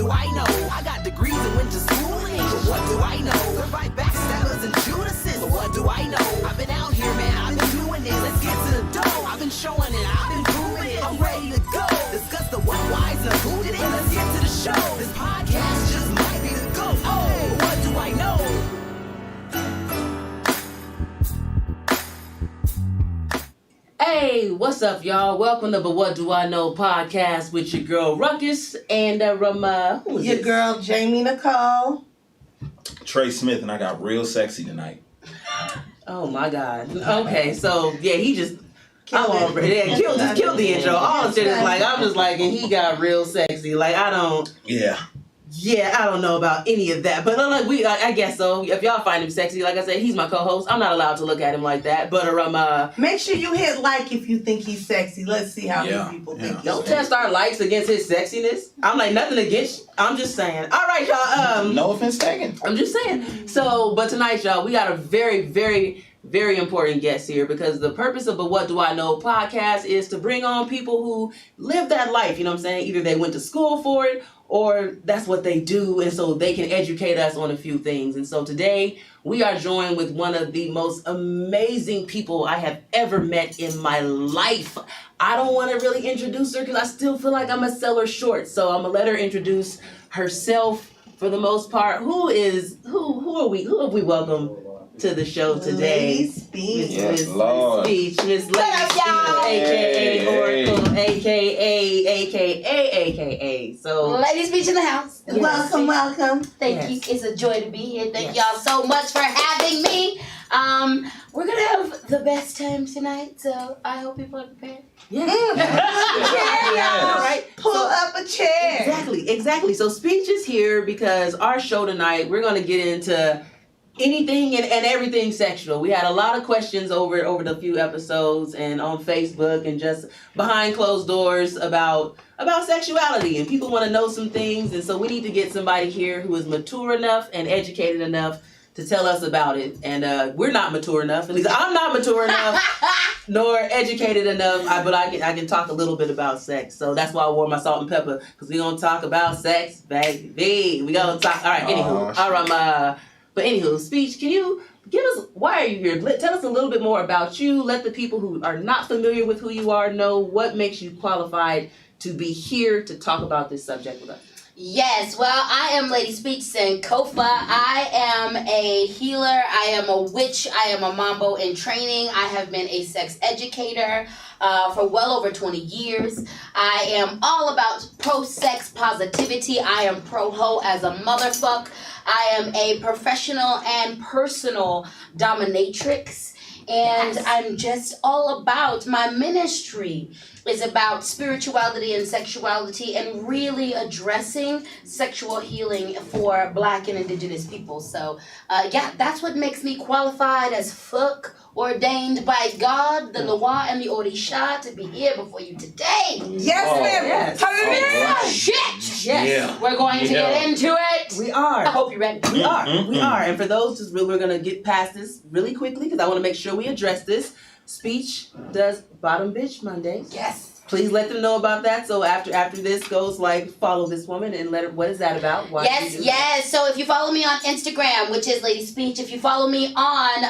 do I know? I got degrees and went to schooling. But what do I know? Survive backstabbers and Judases. But what do I know? I've been out here, man. I've been doing it. Let's get to the dough. I've been showing it. I've been proving it. I'm ready to go. Discuss the what, whys, and the who did it. Let's get to the show. This podcast just might be the go. Oh, what do I know? Hey, what's up, y'all? Welcome to the What Do I Know podcast with your girl Rukus and who is your this? girl Jamie Nichole. Trey Smith, and I got real sexy tonight. Oh my God. Okay, so yeah, he just Killed killed the intro. All of it is like I'm just like, and he got real sexy. Like I don't know about any of that. But like I guess so. If y'all find him sexy, like I said, he's my co-host. I'm not allowed to look at him like that. But Make sure you hit like if you think he's sexy. Let's see how many people think he's don't sexy. test our likes against his sexiness. I'm like nothing against. I'm just saying. All right, y'all. No offense taken. I'm just saying. So, but tonight, y'all, we got a very, very, very important guest here because the purpose of the What Do I Know podcast is to bring on people who live that life. You know what I'm saying? Either they went to school for it or that's what they do, and so they can educate us on a few things. And so today, we are joined with one of the most amazing people I have ever met in my life. I don't want to really introduce her because I still feel like I'm going to sell her short. So I'm going to let her introduce herself for the most part. Who have we welcomed to the show today? Lady Speech. Yes, Lord. Miss Lady Speech, aka Oracle, aka. So Lady Speech in the house. Yes. Welcome. Thank you. It's a joy to be here. Thank y'all so much for having me. We're gonna have the best time tonight, so I hope people are prepared. Yeah. All right. Pull up a chair. Exactly. So Speech is here because our show tonight, we're going to get into anything and everything sexual. We had a lot of questions over the few episodes and on Facebook and just behind closed doors about sexuality, and people want to know some things, and so we need to get somebody here who is mature enough and educated enough to tell us about it. And we're not mature enough. At least I'm not mature enough, nor educated enough. But I can talk a little bit about sex. So that's why I wore my salt and pepper, because we're gonna talk about sex, baby. We gonna talk. All right. Anywho, but anywho, Speech, can you give us, why are you here? Tell us a little bit more about you. Let the people who are not familiar with who you are know what makes you qualified to be here to talk about this subject with us. Yes, well, I am Lady Speech Sankofa. I am a healer. I am a witch. I am a mambo in training. I have been a sex educator for well over 20 years. I am all about pro-sex positivity. I am pro-ho as a motherfuck. I am a professional and personal dominatrix. And I'm just all about my ministry. Is about spirituality and sexuality and really addressing sexual healing for Black and Indigenous people. So, that's what makes me qualified as fuck, ordained by God, the Loa and the Orisha, to be here before you today. Yes, ma'am. Yes. Shit! Yes. Yeah. We're going to get into it. We are. I hope you're ready. We are. And for those, we're going to get past this really quickly because I want to make sure we address this. Speech does Bottom Bitch Mondays. Yes. Please let them know about that. So after this goes, like, follow this woman and let her, what is that about? Why Yes. So if you follow me on Instagram, which is Lady Speech, if you follow me on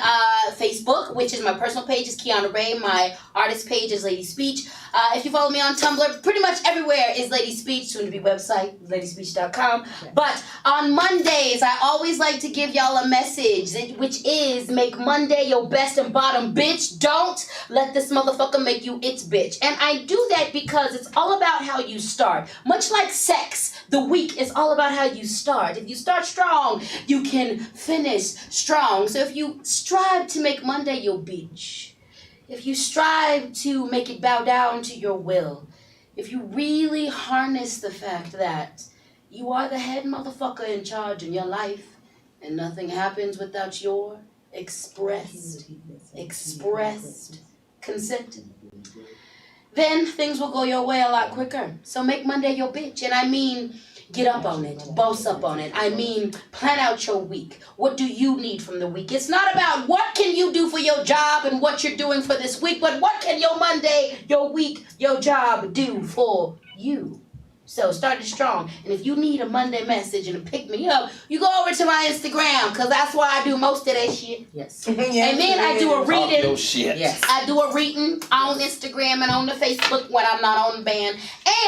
Facebook, which is my personal page, is Kiana Ray. My artist page is Lady Speech. If you follow me on Tumblr, pretty much everywhere is Lady Speech, soon to be website, ladyspeech.com. Okay. But on Mondays, I always like to give y'all a message, which is make Monday your best and bottom bitch. Don't let this motherfucker make you its bitch. And I do that because it's all about how you start. Much like sex, the week is all about how you start. If you start strong, you can finish strong. So if you strive to make Monday your bitch, if you strive to make it bow down to your will, if you really harness the fact that you are the head motherfucker in charge in your life and nothing happens without your expressed consent, then things will go your way a lot quicker. So make Monday your bitch. And I mean, get up on it, boss up on it. I mean, plan out your week. What do you need from the week? It's not about what can you do for your job and what you're doing for this week, but what can your Monday, your week, your job do for you? So started strong. And if you need a Monday message and to pick me up, you go over to my Instagram, because that's where I do most of that shit. Yes. And then I do a Talk reading. your shit. Yes. I do a reading on Instagram and on the Facebook when I'm not on the band.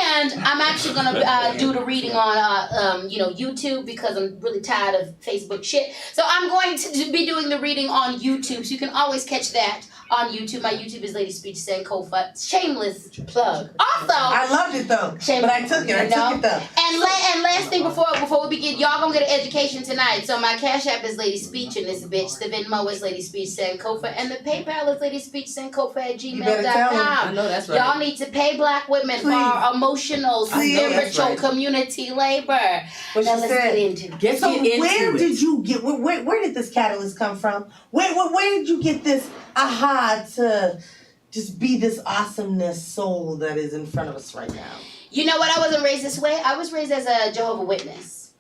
And I'm actually gonna do the reading on YouTube, because I'm really tired of Facebook shit. So I'm going to be doing the reading on YouTube. So you can always catch that on YouTube. My YouTube is Lady Speech Sankofa. Shameless plug. Also, I loved it though. But I took it. I took it though. And last thing before we begin, y'all gonna get an education tonight. So my Cash App is Lady Speech in this bitch. The Venmo is Lady Speech Sankofa, and the PayPal is Lady Speech Sankofa at better tell 'em. I gmail.com. know that's right. Y'all need to pay Black women for Please. our emotional, Please. spiritual, Right. community labor. What Now she let's said. get into it. Get So into where it. did you get? Where did this catalyst come from? Where did you get this aha to just be this awesomeness soul that is in front of us right now? You know what? I wasn't raised this way. I was raised as a Jehovah's Witness.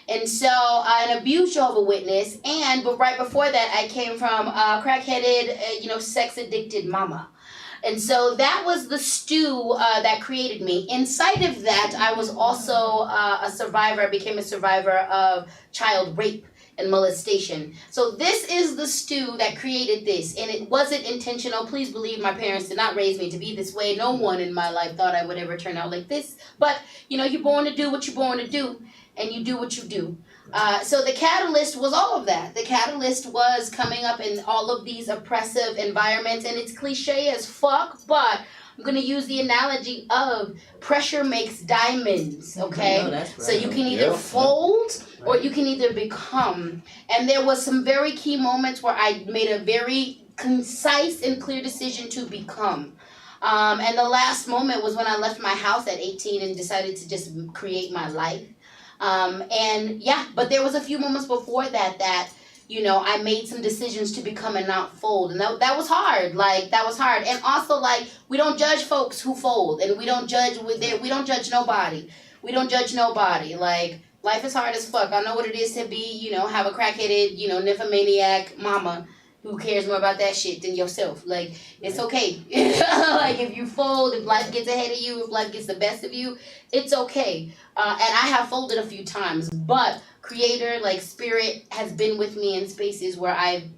And so, an abused Jehovah's Witness. But right before that, I came from a crack-headed, sex-addicted mama. And so that was the stew that created me. Inside of that, I was also a survivor. I became a survivor of child rape and molestation. So this is the stew that created this, and it wasn't intentional. Please believe my parents did not raise me to be this way. No one in my life thought I would ever turn out like this. But you're born to do what you're born to do, and you do what you do. So the catalyst was all of that. The catalyst was coming up in all of these oppressive environments, and it's cliche as fuck, but I'm going to use the analogy of pressure makes diamonds, okay? No, that's right. So you can either fold or you can either become. And there was some very key moments where I made a very concise and clear decision to become. And the last moment was when I left my house at 18 and decided to just create my life. But there was a few moments before that I made some decisions to become and not fold. And that was hard. That was hard. And also, we don't judge folks who fold. And we don't judge we don't judge nobody. We don't judge nobody. Life is hard as fuck. I know what it is to be, have a crack-headed, nymphomaniac mama who cares more about that shit than yourself. It's okay. If you fold, if life gets ahead of you, if life gets the best of you, it's okay. And I have folded a few times, but Creator, Spirit, has been with me in spaces where I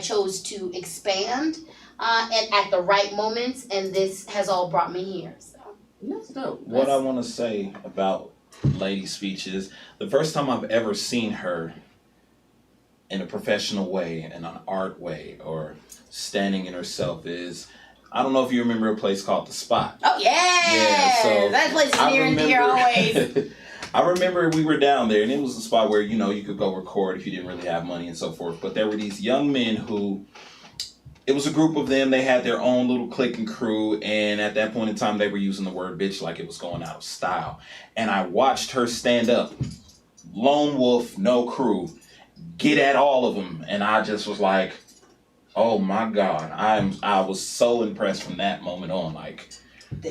chose to expand and at the right moments, and this has all brought me here. So That's dope. What I want to say about Lady Speech is the first time I've ever seen her in a professional way, in an art way, or standing in herself is, I don't know if you remember a place called The Spot. Oh yeah, so that place is near and dear always. I remember we were down there, and it was a spot where you could go record if you didn't really have money and so forth. But there were these young men who, it was a group of them. They had their own little clique and crew, and at that point in time, they were using the word bitch like it was going out of style. And I watched her stand up, lone wolf, no crew, get at all of them, and I just was like, oh my God, I was so impressed from that moment on.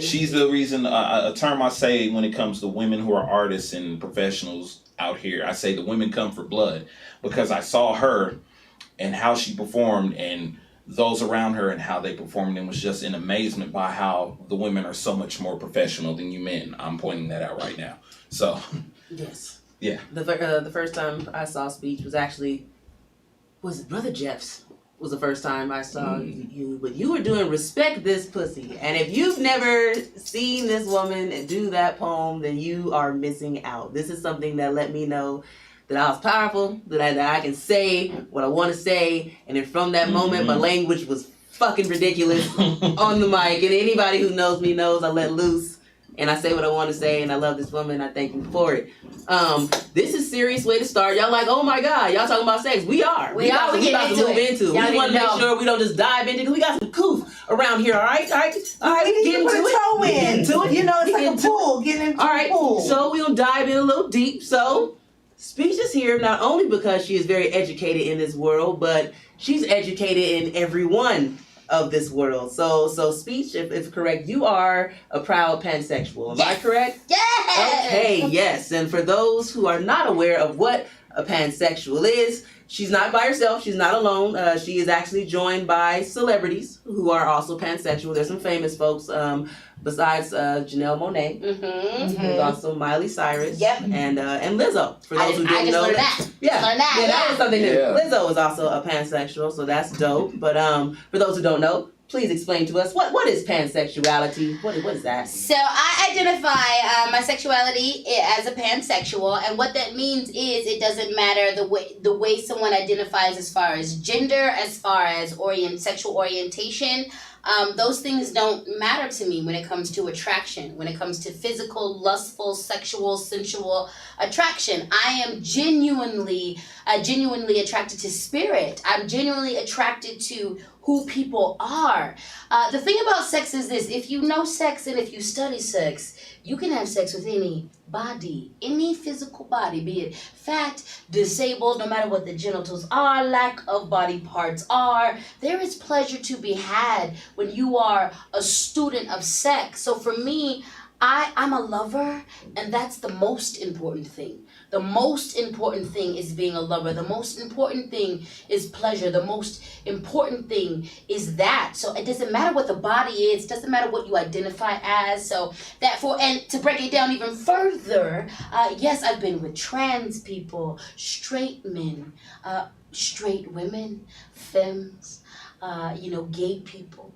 She's the reason, a term I say when it comes to women who are artists and professionals out here, I say the women come for blood, because I saw her and how she performed and those around her and how they performed, and was just in amazement by how the women are so much more professional than you men. I'm pointing that out right now. So, Yes. yeah. The first time I saw Speech was Brother Jeff's. Was the first time I saw you, but you were doing Respect This Pussy. And if you've never seen this woman do that poem, then you are missing out. This is something that let me know that I was powerful, that I can say what I want to say. And then from that moment, my language was fucking ridiculous on the mic. And anybody who knows me knows I let loose and I say what I want to say. And I love this woman. I thank you for it. This is a serious way to start. Y'all oh my God, y'all talking about sex. We are. We about to move into it. We want to make sure we don't just dive into it, because we got some coof around here, all right? We need to put a toe in. It's like a pool. Get into a pool. So we're going to dive in a little deep. So Speech is here not only because she is very educated in this world, but she's educated in everyone of this world. So Speech, if correct, you are a proud pansexual. Am I correct? Yes! Okay, yes. And for those who are not aware of what a pansexual is, she's not by herself. She's not alone. She is actually joined by celebrities who are also pansexual. There's some famous folks. besides Janelle Monáe. There's also Miley Cyrus. Yep. And Lizzo. For those who I didn't just know learned that. Yeah, Learned that. yeah, that was something new. Yeah. Lizzo is also a pansexual, so that's dope. But for those who don't know, please explain to us what is pansexuality? What is that? So I identify my sexuality as a pansexual, and what that means is it doesn't matter the way someone identifies as far as gender, as far as sexual orientation. Those things don't matter to me when it comes to attraction, when it comes to physical, lustful, sexual, sensual attraction. I am genuinely attracted to spirit. I'm genuinely attracted to who people are. The thing about sex is this: if you know sex and if you study sex, you can have sex with any body, any physical body, be it fat, disabled, no matter what the genitals are, lack of body parts are. There is pleasure to be had when you are a student of sex. So for me, I'm a lover, and that's the most important thing. The most important thing is being a lover. The most important thing is pleasure. The most important thing is that. So it doesn't matter what the body is. It doesn't matter what you identify as. So and to break it down even further, yes, I've been with trans people, straight men, straight women, femmes, gay people.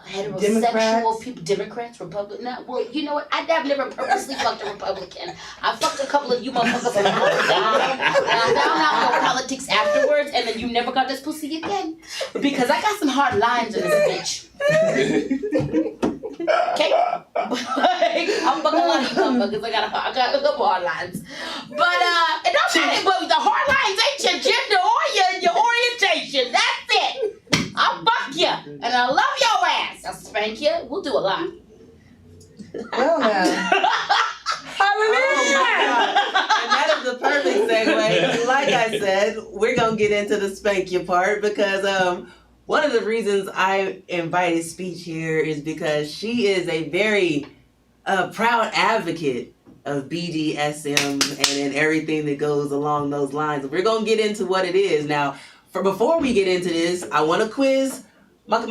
Heterosexual people, Democrats, Republicans. Well, you know what? I've never purposely fucked a Republican. I fucked a couple of you motherfuckers from out of town, and I found out more politics afterwards, and then you never got this pussy again. Because I got some hard lines in this bitch. Okay? I'm fucking a lot of you motherfuckers. I got a couple hard lines. But it don't matter, but the hard lines ain't your gender or your orientation. That's it. I'll fuck you, and I love your ass. I'll spank you. We'll do a lot. Well, now. Hallelujah! And that is the perfect segue. Like I said, we're gonna get into the spank you part because one of the reasons I invited Speech here is because she is a very proud advocate of BDSM and everything that goes along those lines. We're gonna get into what it is now. Before we get into this, I want to quiz my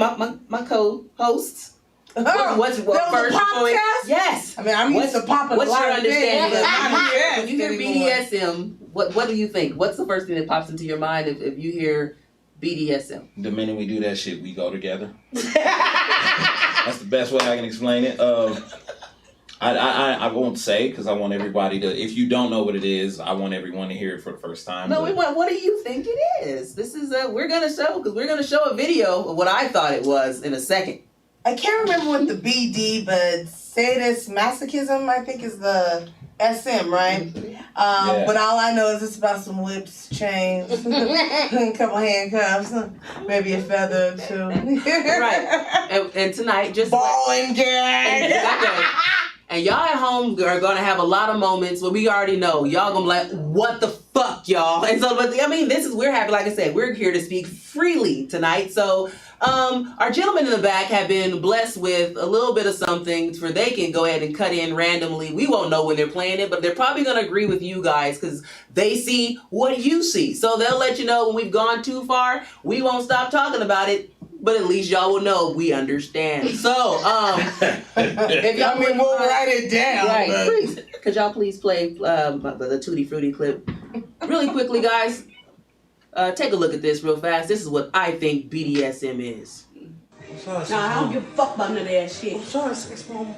co-hosts. What's first point? Yes. I mean, I'm used to popping. What's your understanding of when you hear BDSM? What do you think? What's the first thing that pops into your mind if you hear BDSM? The minute we do that shit, we go together. That's the best way I can explain it. I won't say because I want everybody to. If you don't know what it is, I want everyone to hear it for the first time. No, what do you think it is? This is we're gonna show a video of what I thought it was in a second. I can't remember what the BD, but sadist masochism, I think, is the SM, right? Yeah. But all I know is it's about some whips, chains, a couple handcuffs, maybe a feather or two. Right. And tonight, just ball and gag. Exactly. And y'all at home are gonna have a lot of moments where we already know y'all gonna be like, what the fuck, y'all? And so, but I mean, we're happy. Like I said, we're here to speak freely tonight. So, our gentlemen in the back have been blessed with a little bit of something for they can go ahead and cut in randomly. We won't know when they're playing it, but they're probably gonna agree with you guys because they see what you see. So they'll let you know when we've gone too far. We won't stop talking about it. But at least y'all will know we understand. So, if y'all we'll write it down. Right, please. Could y'all please play the Tutti Frutti clip really quickly, guys? Take a look at this real fast. This is what I think BDSM is. Nah, I don't give a fuck about none of that shit. I'm sorry, sex mama.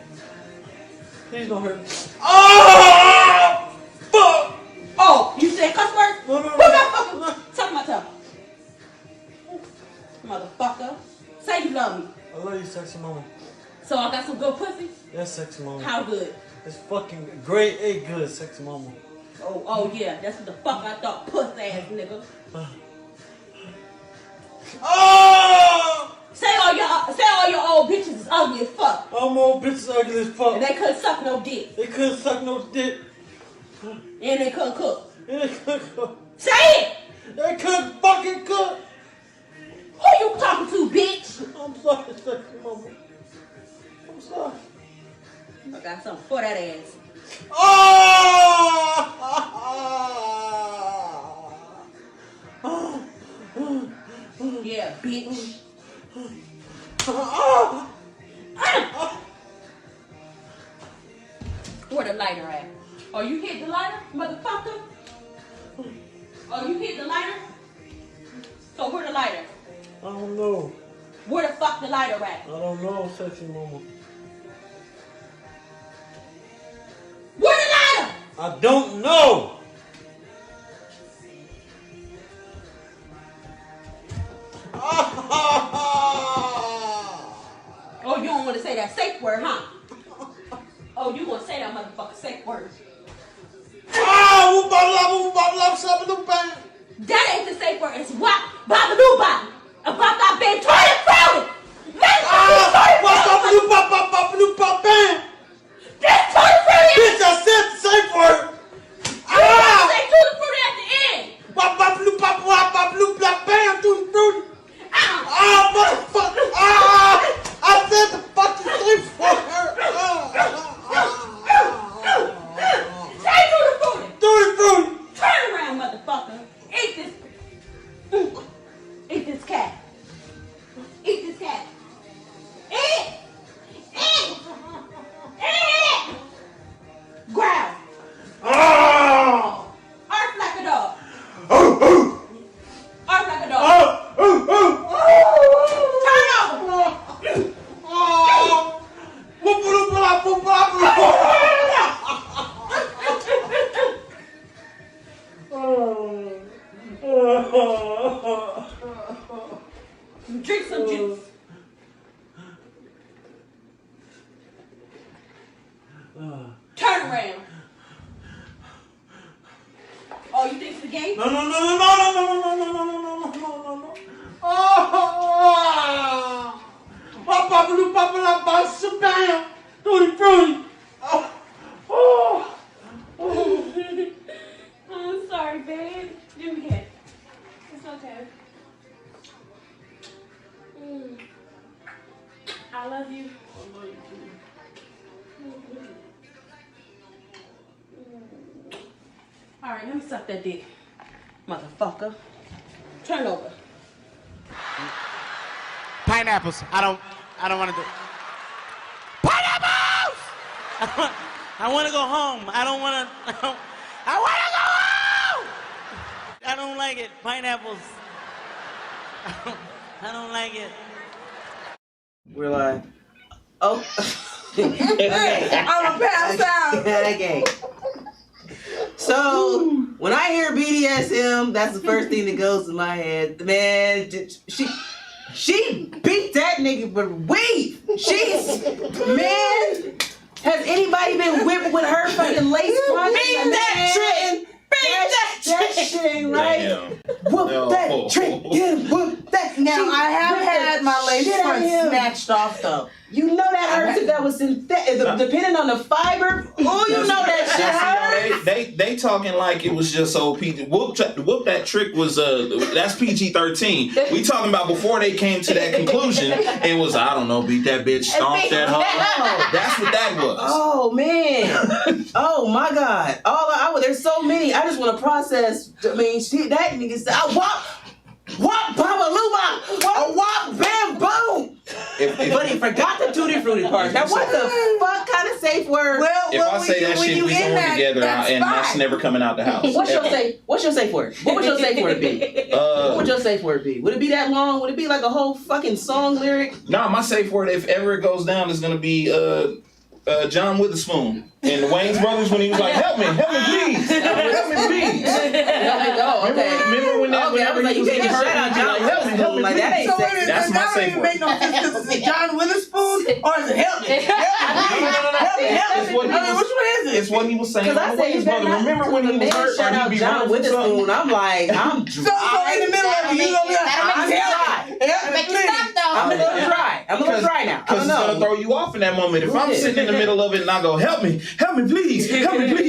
Please don't hurt me. Oh! Fuck! Oh, you said cuss word? No. Suck my tongue. Motherfucker. Say you love me. I love you, sexy mama. So I got some good pussy? Yes, sexy mama. How good? It's fucking grade A good, sexy mama. Oh yeah, that's what the fuck I thought, puss ass nigga. Oh! Say all your old bitches is ugly as fuck. All my old bitches ugly as fuck. And they couldn't suck no dick. They couldn't suck no dick. And they couldn't cook. And they couldn't cook. Say it! They couldn't fucking cook. Who you talking to, bitch? I'm sorry, sexy mama. I'm sorry. I got something for that ass. Oh! Yeah, bitch. the lighter at? Oh, you hit the lighter, motherfucker? Oh, you hit the lighter? So where the lighter? I don't know. Where the fuck the lighter at? I don't know, sexy mama. Where the lighter? I don't know. Oh, you don't want to say that safe word, huh? Oh, you want to say that motherfucker safe word. That ain't the safe word. It's wop, bop, bop. About that big toilet fruity. This toilet fruity. Bitch, I said the safe word. You say tutti frutti at the end. Motherfucker. I said the fucking safe word. Say tutti frutti. Tutti frutti. Turn around, motherfucker. Eat this. Eat this cat. Eat this cat. Eat. Eat. Eat. Growl. Arf like a dog. Arf like a dog. Turn over. Drink some juice. Turn around. Oh, you think it's the game? No. Tutti frutti. I'm sorry, babe. Give me that. It's okay. I love you. All right, let me suck that dick, motherfucker. Turn over. Pineapples. I don't want to do. Pineapples! I want to go home. I want to go home! I don't like it. Pineapples. I don't like it. We're live. Oh. Okay. I'm gonna pass out. Okay. So when I hear BDSM, that's the first thing that goes to my head. Man, she beat that nigga with weave. Man, has anybody been whipped with her fucking lace front? Beat that trick. That shit ain't right. Whoop that trick. Yeah, whoop that. Now I have had my lace shit out front of him. snatched off though. You know that hurts if that was synthetic. Depending on the fiber, oh, you know that shit hurts. They talking like it was just so PG. Whoop that trick was that's PG-13. We talking about before they came to that conclusion. It was I don't know, beat that bitch, stomp that hoe. That's what that was. Oh man. Oh my God. There's so many. I just want to process. I mean, shit. That nigga said, I wop baba luba, wop bam boom. But he forgot the tutti frutti part. Now what the fuck kind of safe word? Well, If I say that shit, we going together, and that's never coming out the house. What's your safe word? What would your safe word be? What would your safe word be? Would it be that long? Would it be like a whole fucking song lyric? No, my safe word, if ever it goes down, is gonna be John Witherspoon in the Wayne's Brothers when he was like, help me, please. Oh, okay. Remember when that? Okay, I was like, you can't just shout out John Witherspoon. Like that ain't sexy. That's my safe That word. make no sense because it's John Witherspoon or is it help me? It's what he was, Which one is it? it's what he was saying Because on I the said, Wayne's Brothers. Remember when he was hurt shout or out he'd be John running from something? Witherspoon. I'm like, I'm So in the middle of it, you gonna be like, I'm That'll make you stop though. I'm a little dry. I'm a little dry now. I Because don't it's gonna know. throw you off in that moment. If I'm Yeah. sitting in the middle of it and I go, help me, please, That you're might gonna be turn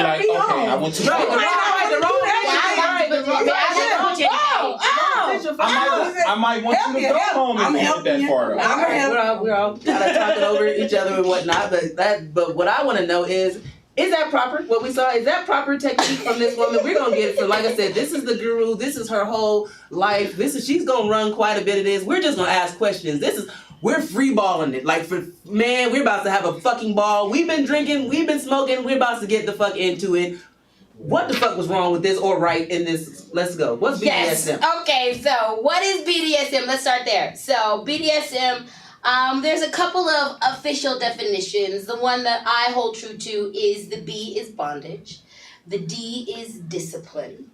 like, me okay, on. I went too Right, far. the wrong I might want you to go home and get that far up. We're all kind of talking over each other and whatnot, but what I want to know is that proper? What we saw, is that proper technique from this woman? We're gonna get it from, like I said, this is the guru, this is her whole life, she's gonna run quite a bit of this. We're just gonna ask questions. we're free balling it. Like, we're about to have a fucking ball. We've been drinking, we've been smoking, we're about to get the fuck into it. What the fuck was wrong with this or right in this? Let's go. What's BDSM? Yes. Okay, so what is BDSM? Let's start there. So BDSM, there's a couple of official definitions. The one that I hold true to is the B is bondage. The D is discipline.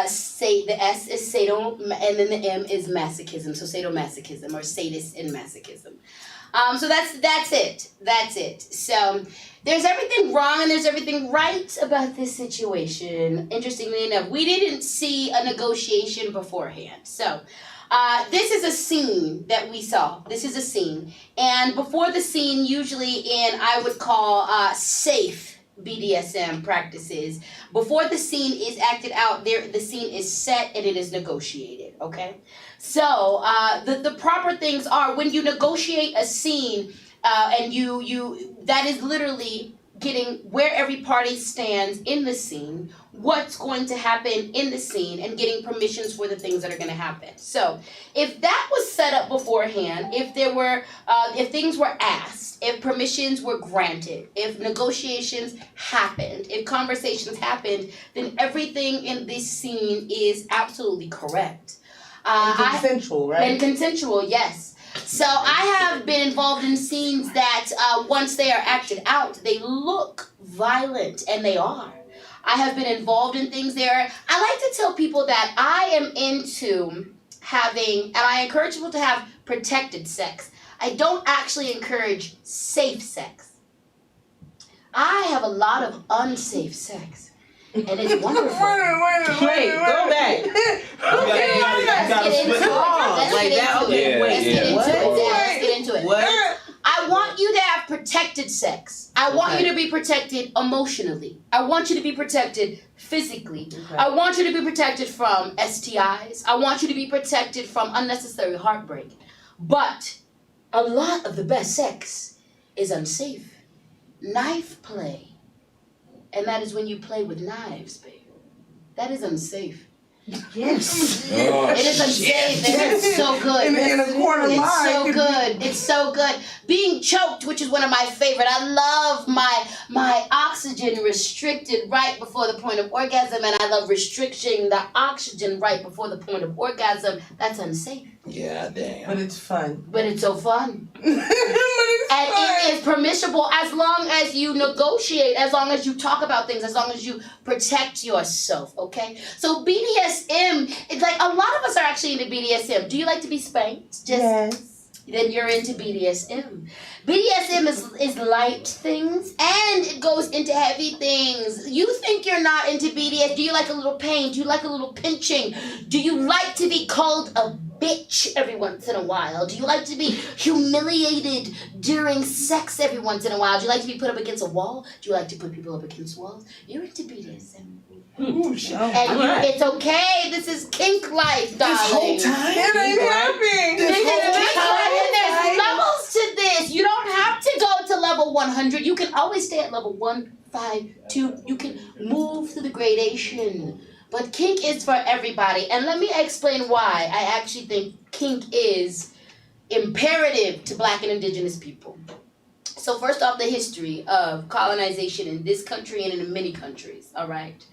Say the S is sado, and then the M is masochism. So sadomasochism or sadist and masochism. So that's it. That's it. So there's everything wrong and there's everything right about this situation. Interestingly enough, we didn't see a negotiation beforehand. So this is a scene that we saw. This is a scene. And before the scene, usually in I would call safe BDSM practices, before the scene is acted out, the scene is set and it is negotiated, okay? So the proper things are when you negotiate a scene and you that is literally getting where every party stands in the scene, what's going to happen in the scene, and getting permissions for the things that are going to happen. So if that was set up beforehand, if things were asked, if permissions were granted, if negotiations happened, if conversations happened, then everything in this scene is absolutely correct. And consensual, right? And consensual, yes. So I have been involved in scenes that once they are acted out, they look violent, and they are. I have been involved in things there. I like to tell people that I am into having, and I encourage people to have protected sex. I don't actually encourage safe sex. I have a lot of unsafe sex. And it's wonderful. Wait, go back. Let's get into it. Let's get into it. What? I want you to have protected sex. I want you to be protected emotionally. I want you to be protected physically. Okay. I want you to be protected from STIs. I want you to be protected from unnecessary heartbreak. But a lot of the best sex is unsafe. Knife play. And that is when you play with knives, babe. That is unsafe. Yes. Oh, It is unsafe and it's so good. In a corner line. It's so good. It's so good. Being choked, which is one of my favorite. I love my oxygen restricted right before the point of orgasm, and I love restricting the oxygen right before the point of orgasm. That's unsafe. yeah, damn. But it's fun. But it's so fun. But it's And fun. it is permissible as long as you negotiate, as long as you talk about things, as long as you protect yourself, okay? So BDSM, it's like a lot of us are actually into BDSM. Do you like to be spanked? Yes. Then you're into BDSM. BDSM is light things and it goes into heavy things. You think you're not into BDSM. Do you like a little pain? Do you like a little pinching? Do you like to be called a bitch every once in a while? Do you like to be humiliated during sex every once in a while? Do you like to be put up against a wall? Do you like to put people up against walls? You're into BDSM. Ooh, shit. And it's okay. This is kink life, darling. This whole time? It ain't happening. This is This kink whole life, and there's time. levels to this. You don't have to go to level 100. You can always stay at level 1, 5, 2. You can move through the gradation. But kink is for everybody. And let me explain why I actually think kink is imperative to Black and Indigenous people. So first off, the history of colonization in this country and in many countries, all right?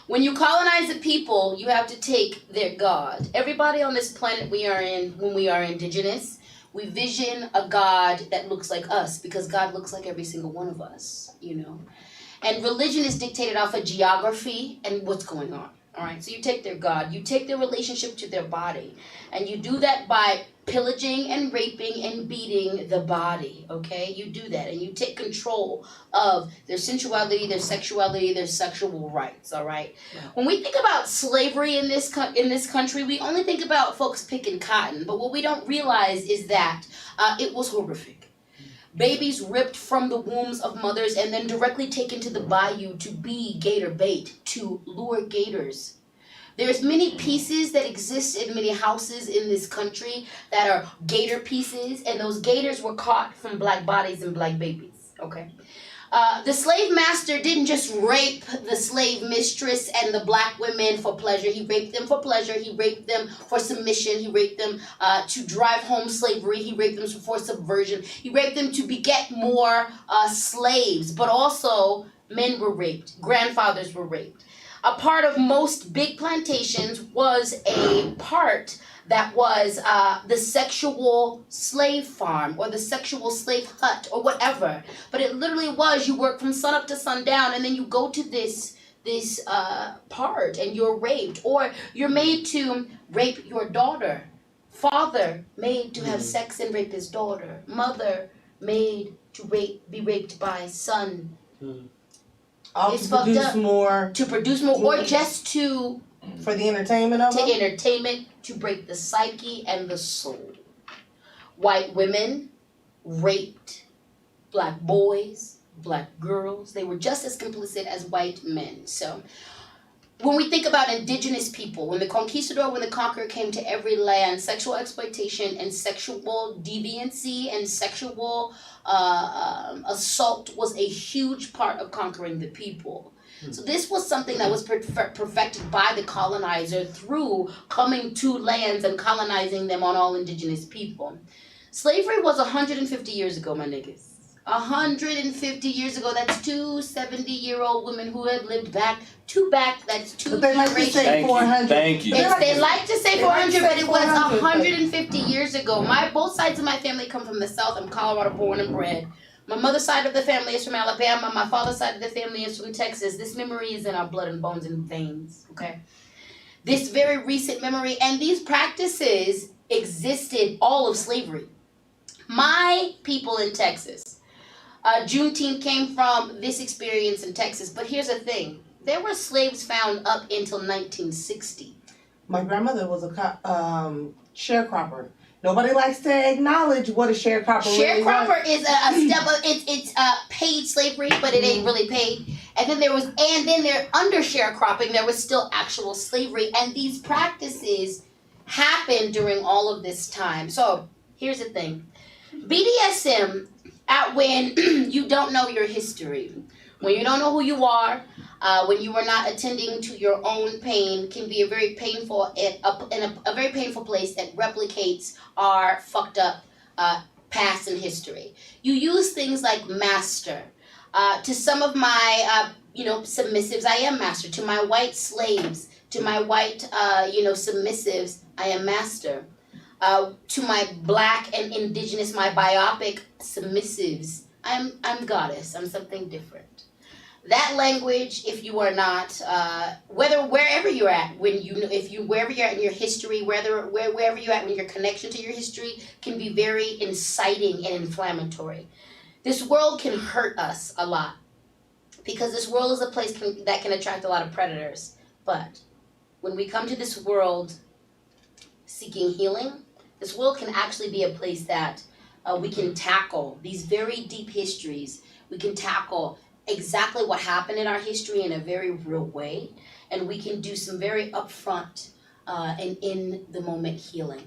When you colonize a people, you have to take their God. Everybody on this planet we are in, when we are indigenous, we vision a God that looks like us because God looks like every single one of us, you know. And religion is dictated off of geography and what's going on. All right, so you take their God, you take their relationship to their body, and you do that by pillaging and raping and beating the body, okay? You do that, and you take control of their sensuality, their sexuality, their sexual rights, all right? Yeah. When we think about slavery in this country, we only think about folks picking cotton, but what we don't realize is that it was horrific. Babies ripped from the wombs of mothers and then directly taken to the bayou to be gator bait, to lure gators. There's many pieces that exist in many houses in this country that are gator pieces, and those gators were caught from Black bodies and Black babies, okay? The slave master didn't just rape the slave mistress and the black women for pleasure. He raped them for pleasure. He raped them for submission. He raped them to drive home slavery. He raped them for subversion. He raped them to beget more slaves. But also, men were raped. Grandfathers were raped. A part of most big plantations was a part that was the sexual slave farm or the sexual slave hut or whatever. But it literally was, you work from sun up to sundown and then you go to this part and you're raped, or you're made to rape your daughter. Father made to have sex and rape his daughter. Mother made to be raped by son. It's to produce more. To produce more, or just to for the entertainment of them? Entertainment, to break the psyche and the soul. White women raped black boys, black girls. They were just as complicit as white men. So when we think about indigenous people, when the conquistador, when the conqueror came to every land, sexual exploitation and sexual deviancy and sexual assault was a huge part of conquering the people. So this was something that was perfected by the colonizer through coming to lands and colonizing them on all indigenous people. Slavery was 150 years ago, my niggas. 150 years ago. That's two 70-year-old women who have lived back. That's two But they like to say Thank 400. you. Thank you. They like to say 400, but it was 400, 150 years ago. Both sides of my family come from the South. I'm Colorado born and bred. My mother's side of the family is from Alabama. My father's side of the family is from Texas. This memory is in our blood and bones and veins, okay? This very recent memory, and these practices existed all of slavery. My people in Texas, Juneteenth came from this experience in Texas. But here's the thing. There were slaves found up until 1960. My grandmother was a sharecropper. Nobody likes to acknowledge what a sharecropper really was. Sharecropper is a step of it's paid slavery, but it ain't really paid. And then there under sharecropping there was still actual slavery, and these practices happened during all of this time. So here's the thing. BDSM, when you don't know your history, when you don't know who you are, when you are not attending to your own pain, can be a very painful a very painful place that replicates our fucked up past and history. You use things like master. To some of my submissives, I am master. To my white slaves, to my white submissives, I am master. To my black and indigenous, my biopic submissives, I'm goddess. I'm something different. That language, if you are not, wherever you're at, wherever you're at in your history, wherever you're at in your connection to your history, can be very inciting and inflammatory. This world can hurt us a lot because this world is a place that can attract a lot of predators. But when we come to this world seeking healing, this world can actually be a place that we can tackle these very deep histories. We can tackle exactly what happened in our history in a very real way, and we can do some very upfront and in the moment healing.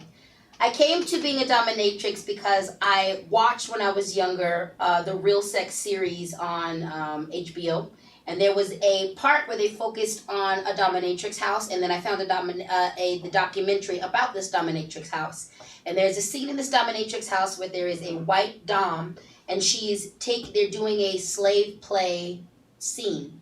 I came to being a dominatrix because I watched when I was younger the Real Sex series on HBO, and there was a part where they focused on a dominatrix house, and then I found the documentary about this dominatrix house. And there's a scene in this dominatrix house where there is a white dom, and they're doing a slave play scene.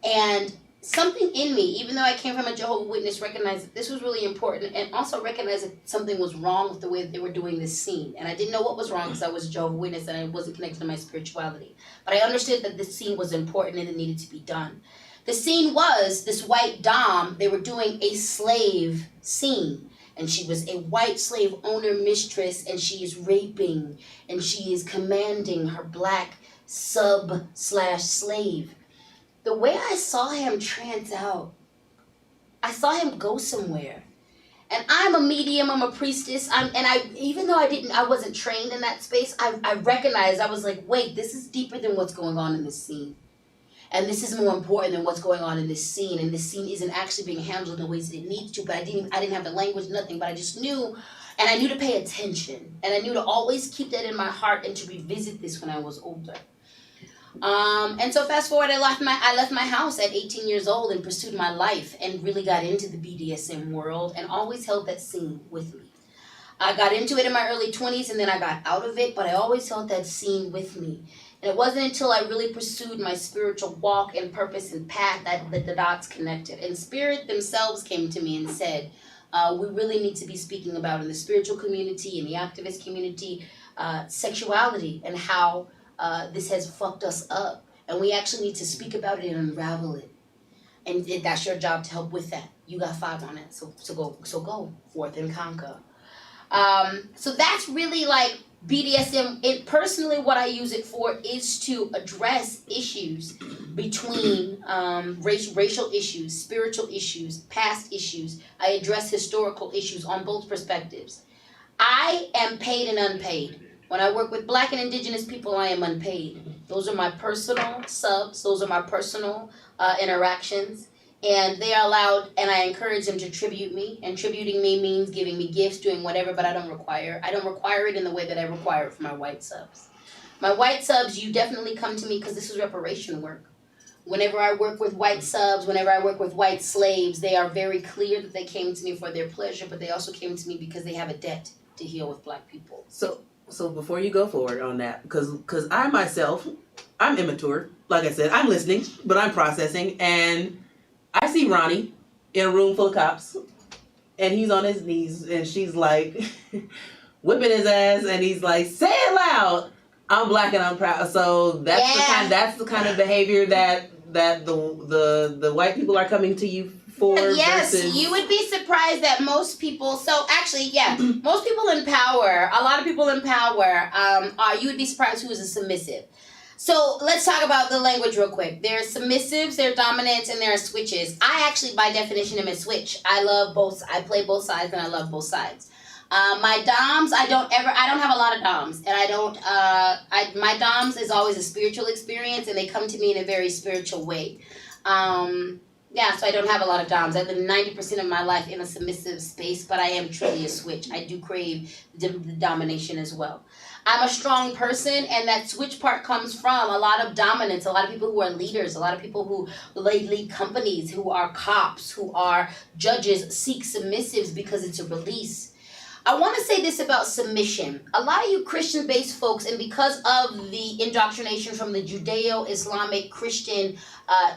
And something in me, even though I came from a Jehovah's Witness, recognized that this was really important, and also recognized that something was wrong with the way that they were doing this scene. And I didn't know what was wrong because I was a Jehovah's Witness and I wasn't connected to my spirituality. But I understood that this scene was important and it needed to be done. The scene was this white dom, they were doing a slave scene. And she was a white slave owner mistress, and she is raping, and she is commanding her black sub/slave. The way I saw him trans out, I saw him go somewhere. And I'm a medium, I'm a priestess, even though I wasn't trained in that space, I recognized, I was like, wait, this is deeper than what's going on in this scene. And this is more important than what's going on in this scene. And this scene isn't actually being handled in the ways that it needs to. But I didn't have the language, nothing. But I just knew, and I knew to pay attention. And I knew to always keep that in my heart and to revisit this when I was older. And so fast forward, I left my house at 18 years old and pursued my life and really got into the BDSM world and always held that scene with me. I got into it in my early 20s and then I got out of it, but I always held that scene with me. And it wasn't until I really pursued my spiritual walk and purpose and path that the dots connected. And spirit themselves came to me and said, we really need to be speaking about in the spiritual community, in the activist community, sexuality and how this has fucked us up. And we actually need to speak about it and unravel it. And that's your job to help with that. You got 5 on it, so go forth and conquer. So that's really like BDSM. Personally, what I use it for is to address issues between racial issues, spiritual issues, past issues. I address historical issues on both perspectives. I am paid and unpaid. When I work with Black and Indigenous people, I am unpaid. Those are my personal subs. Those are my personal interactions. And they are allowed, and I encourage them to tribute me. And tributing me means giving me gifts, doing whatever, but I don't require it in the way that I require it for my white subs. My white subs, you definitely come to me because this is reparation work. Whenever I work with white subs, whenever I work with white slaves, they are very clear that they came to me for their pleasure, but they also came to me because they have a debt to heal with Black people. So before you go forward on that, because I myself, I'm immature. Like I said, I'm listening, but I'm processing, and I see Ronnie in a room full of cops, and he's on his knees, and she's like whipping his ass, and he's like, "Say it loud, I'm Black and I'm proud." So that's the kind of behavior that the white people are coming to you for. Yes, versus... you would be surprised that most people. So actually, yeah, most people in power. A lot of people in power. You would be surprised who is a submissive. So let's talk about the language real quick. There are submissives, there are dominants, and there are switches. I actually, by definition, am a switch. I love both. I play both sides, and I love both sides. My doms, I don't have a lot of doms, and my doms is always a spiritual experience, and they come to me in a very spiritual way. So I don't have a lot of doms. I live 90% of my life in a submissive space, but I am truly a switch. I do crave the domination as well. I'm a strong person, and that switch part comes from a lot of dominance, a lot of people who are leaders, a lot of people who lead companies, who are cops, who are judges, seek submissives because it's a release. I want to say this about submission. A lot of you Christian-based folks, and because of the indoctrination from the Judeo-Islamic Christian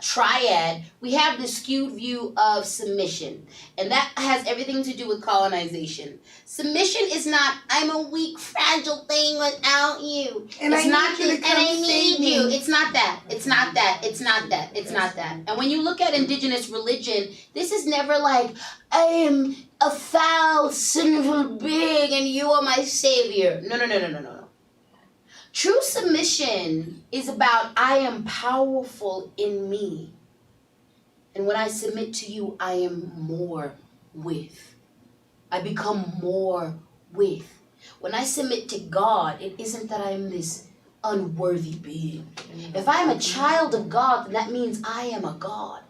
triad, we have this skewed view of submission. And that has everything to do with colonization. Submission is not, I'm a weak, fragile thing without you. And it's I not need you to and come I need save you. me. It's not that. It's not that. It's not that. It's not that. And when you look at indigenous religion, this is never like, I am a foul, sinful being and you are my savior. No. True submission is about I am powerful in me. And when I submit to you, I am more with. I become more with. When I submit to God, it isn't that I'm this unworthy being. If I'm a child of God, then that means I am a God.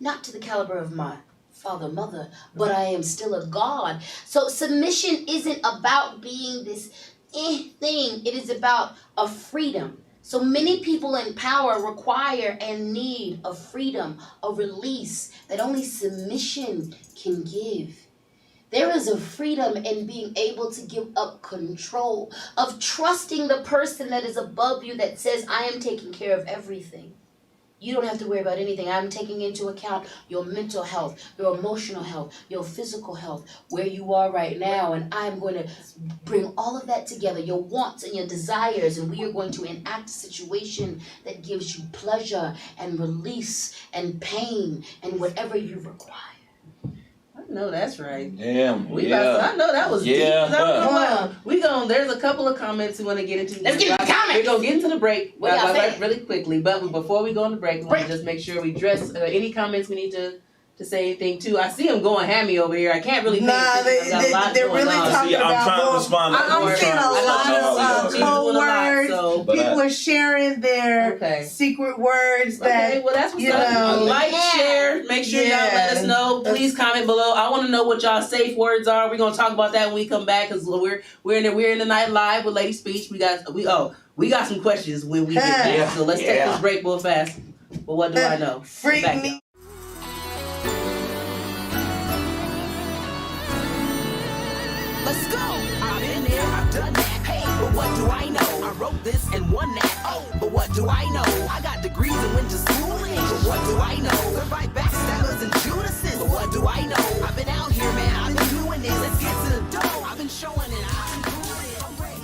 Not to the caliber of my father, mother, but I am still a God. So submission isn't about being this thing. It is about a freedom. So many people in power require and need a freedom, a release that only submission can give. There is a freedom in being able to give up control, of trusting the person that is above you that says, I am taking care of everything. You don't have to worry about anything. I'm taking into account your mental health, your emotional health, your physical health, where you are right now. And I'm going to bring all of that together, your wants and your desires. And we are going to enact a situation that gives you pleasure and release and pain and whatever you require. No, that's right. Damn. I know that was deep. Yeah. There's a couple of comments we want to get into. Let's get into the comments. We're going to get into the break What y'all saying? really quickly. But before we go on the break, we want to just make sure we address any comments we need to to say anything too. I see them going hammy over here. I can't really pay Nah, attention. I've got a lot they're going really on. talking See, I'm about trying to more. respond. I'm seeing a lot of code words. So, People are sharing their Okay. secret words that, okay, well that's what's you up. know. Like, share, make sure y'all let us know. Please comment below. I want to know what y'all safe words are. We're gonna talk about that when we come back because we're in the night live with Lady Speech. We got some questions when we get back. Yeah. So let's take this break real fast. But what do I know? Freak Back me. Let's go. I've been there, I've done that. Hey, but what do I know? I wrote this and won that. Oh, but what do I know? I got degrees and went to schooling. But what do I know? Survive backstabbers and Judases. But what do I know? I've been out here, man. I've been doing this. Let's get to the dough. I've been showing it. I've been doing it. I'm ready.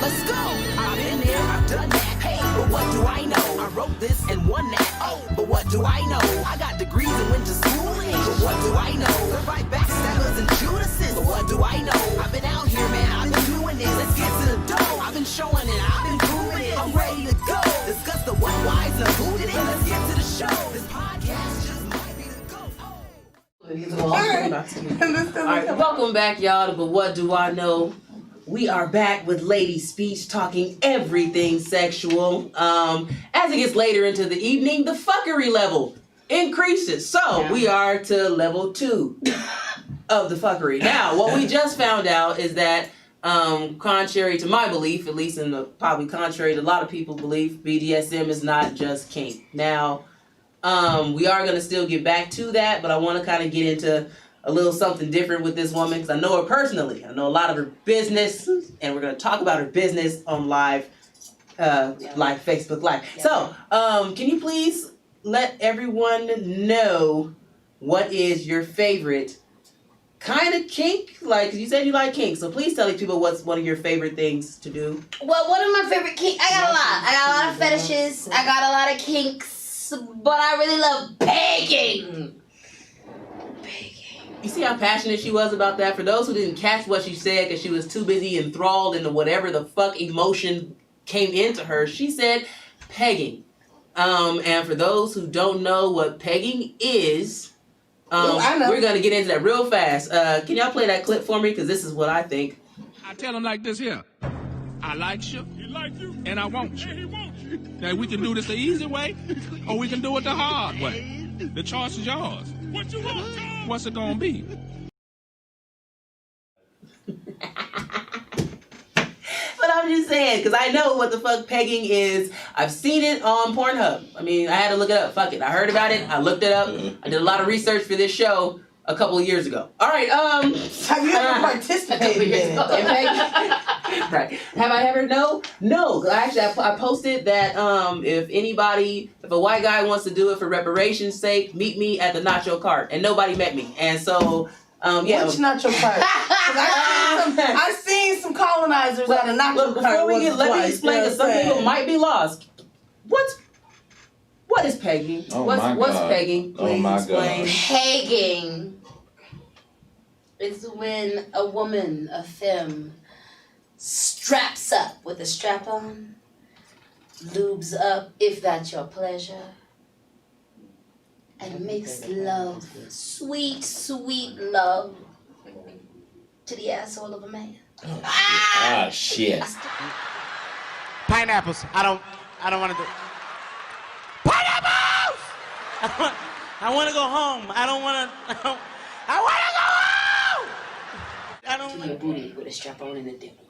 Let's go. I've been there, I've done that. Hey, but what do I know? I wrote this and won that. Oh, but what do I know? I got degrees and went to schooling. But what do I know? Survive backstabbers and Judases. But what do I know? I've been out here, man. I've been doing this. Let's get to the dough. I've been showing it. I've been proving it. I'm ready to go. Discuss the what, whys, and who did it. Let's get to the show. This podcast just might be the go. All right, welcome back, y'all, to But What Do I Know? We are back with Lady Speech talking everything sexual. As it gets later into the evening, the fuckery level increases. So we are to level 2 of the fuckery. Now, what we just found out is that, contrary to my belief, at least probably contrary to a lot of people's belief, BDSM is not just kink. Now, we are going to still get back to that, but I want to kind of get into a little something different with this woman because I know her personally. I know a lot of her business, and we're going to talk about her business on live Facebook Live. Yeah. So, can you please let everyone know what is your favorite kind of kink? Like, you said you like kink, so please tell these people what's one of your favorite things to do. Well, one of my favorite kinks, I got a lot. I got a lot of fetishes. I got a lot of kinks, but I really love pegging. You see how passionate she was about that? For those who didn't catch what she said because she was too busy enthralled into whatever the fuck emotion came into her, she said pegging. And for those who don't know what pegging is, we're going to get into that real fast. Can y'all play that clip for me? Because this is what I think. I tell him like this here. I like you. He like you. And I want you. And he wants you. Now, we can do this the easy way, or we can do it the hard way. The choice is yours. What you want, Tom? What's it gonna be? But I'm just saying, because I know what the fuck pegging is. I've seen it on Pornhub. I mean, I had to look it up. Fuck it. I heard about it. I looked it up. I did a lot of research for this show a couple of years ago. All right. Have you ever participated in it? Right. Have I ever? No. Actually, I posted that if a white guy wants to do it for reparations' sake, meet me at the nacho cart, and nobody met me, and so. Yeah. Which nacho cart? I've seen some colonizers on a nacho cart. Let me explain, because some people might be lost. What is pegging? What's pegging? Oh my explain. God. Pegging is when a woman, a femme, straps up with a strap on, lubes up, if that's your pleasure, and makes love, sweet, sweet love, to the asshole of a man. Ah, shit. Pineapples. I don't want to do. Pineapples! I want to go home. I want to go home! I don't To your booty with a strap on and a dildo.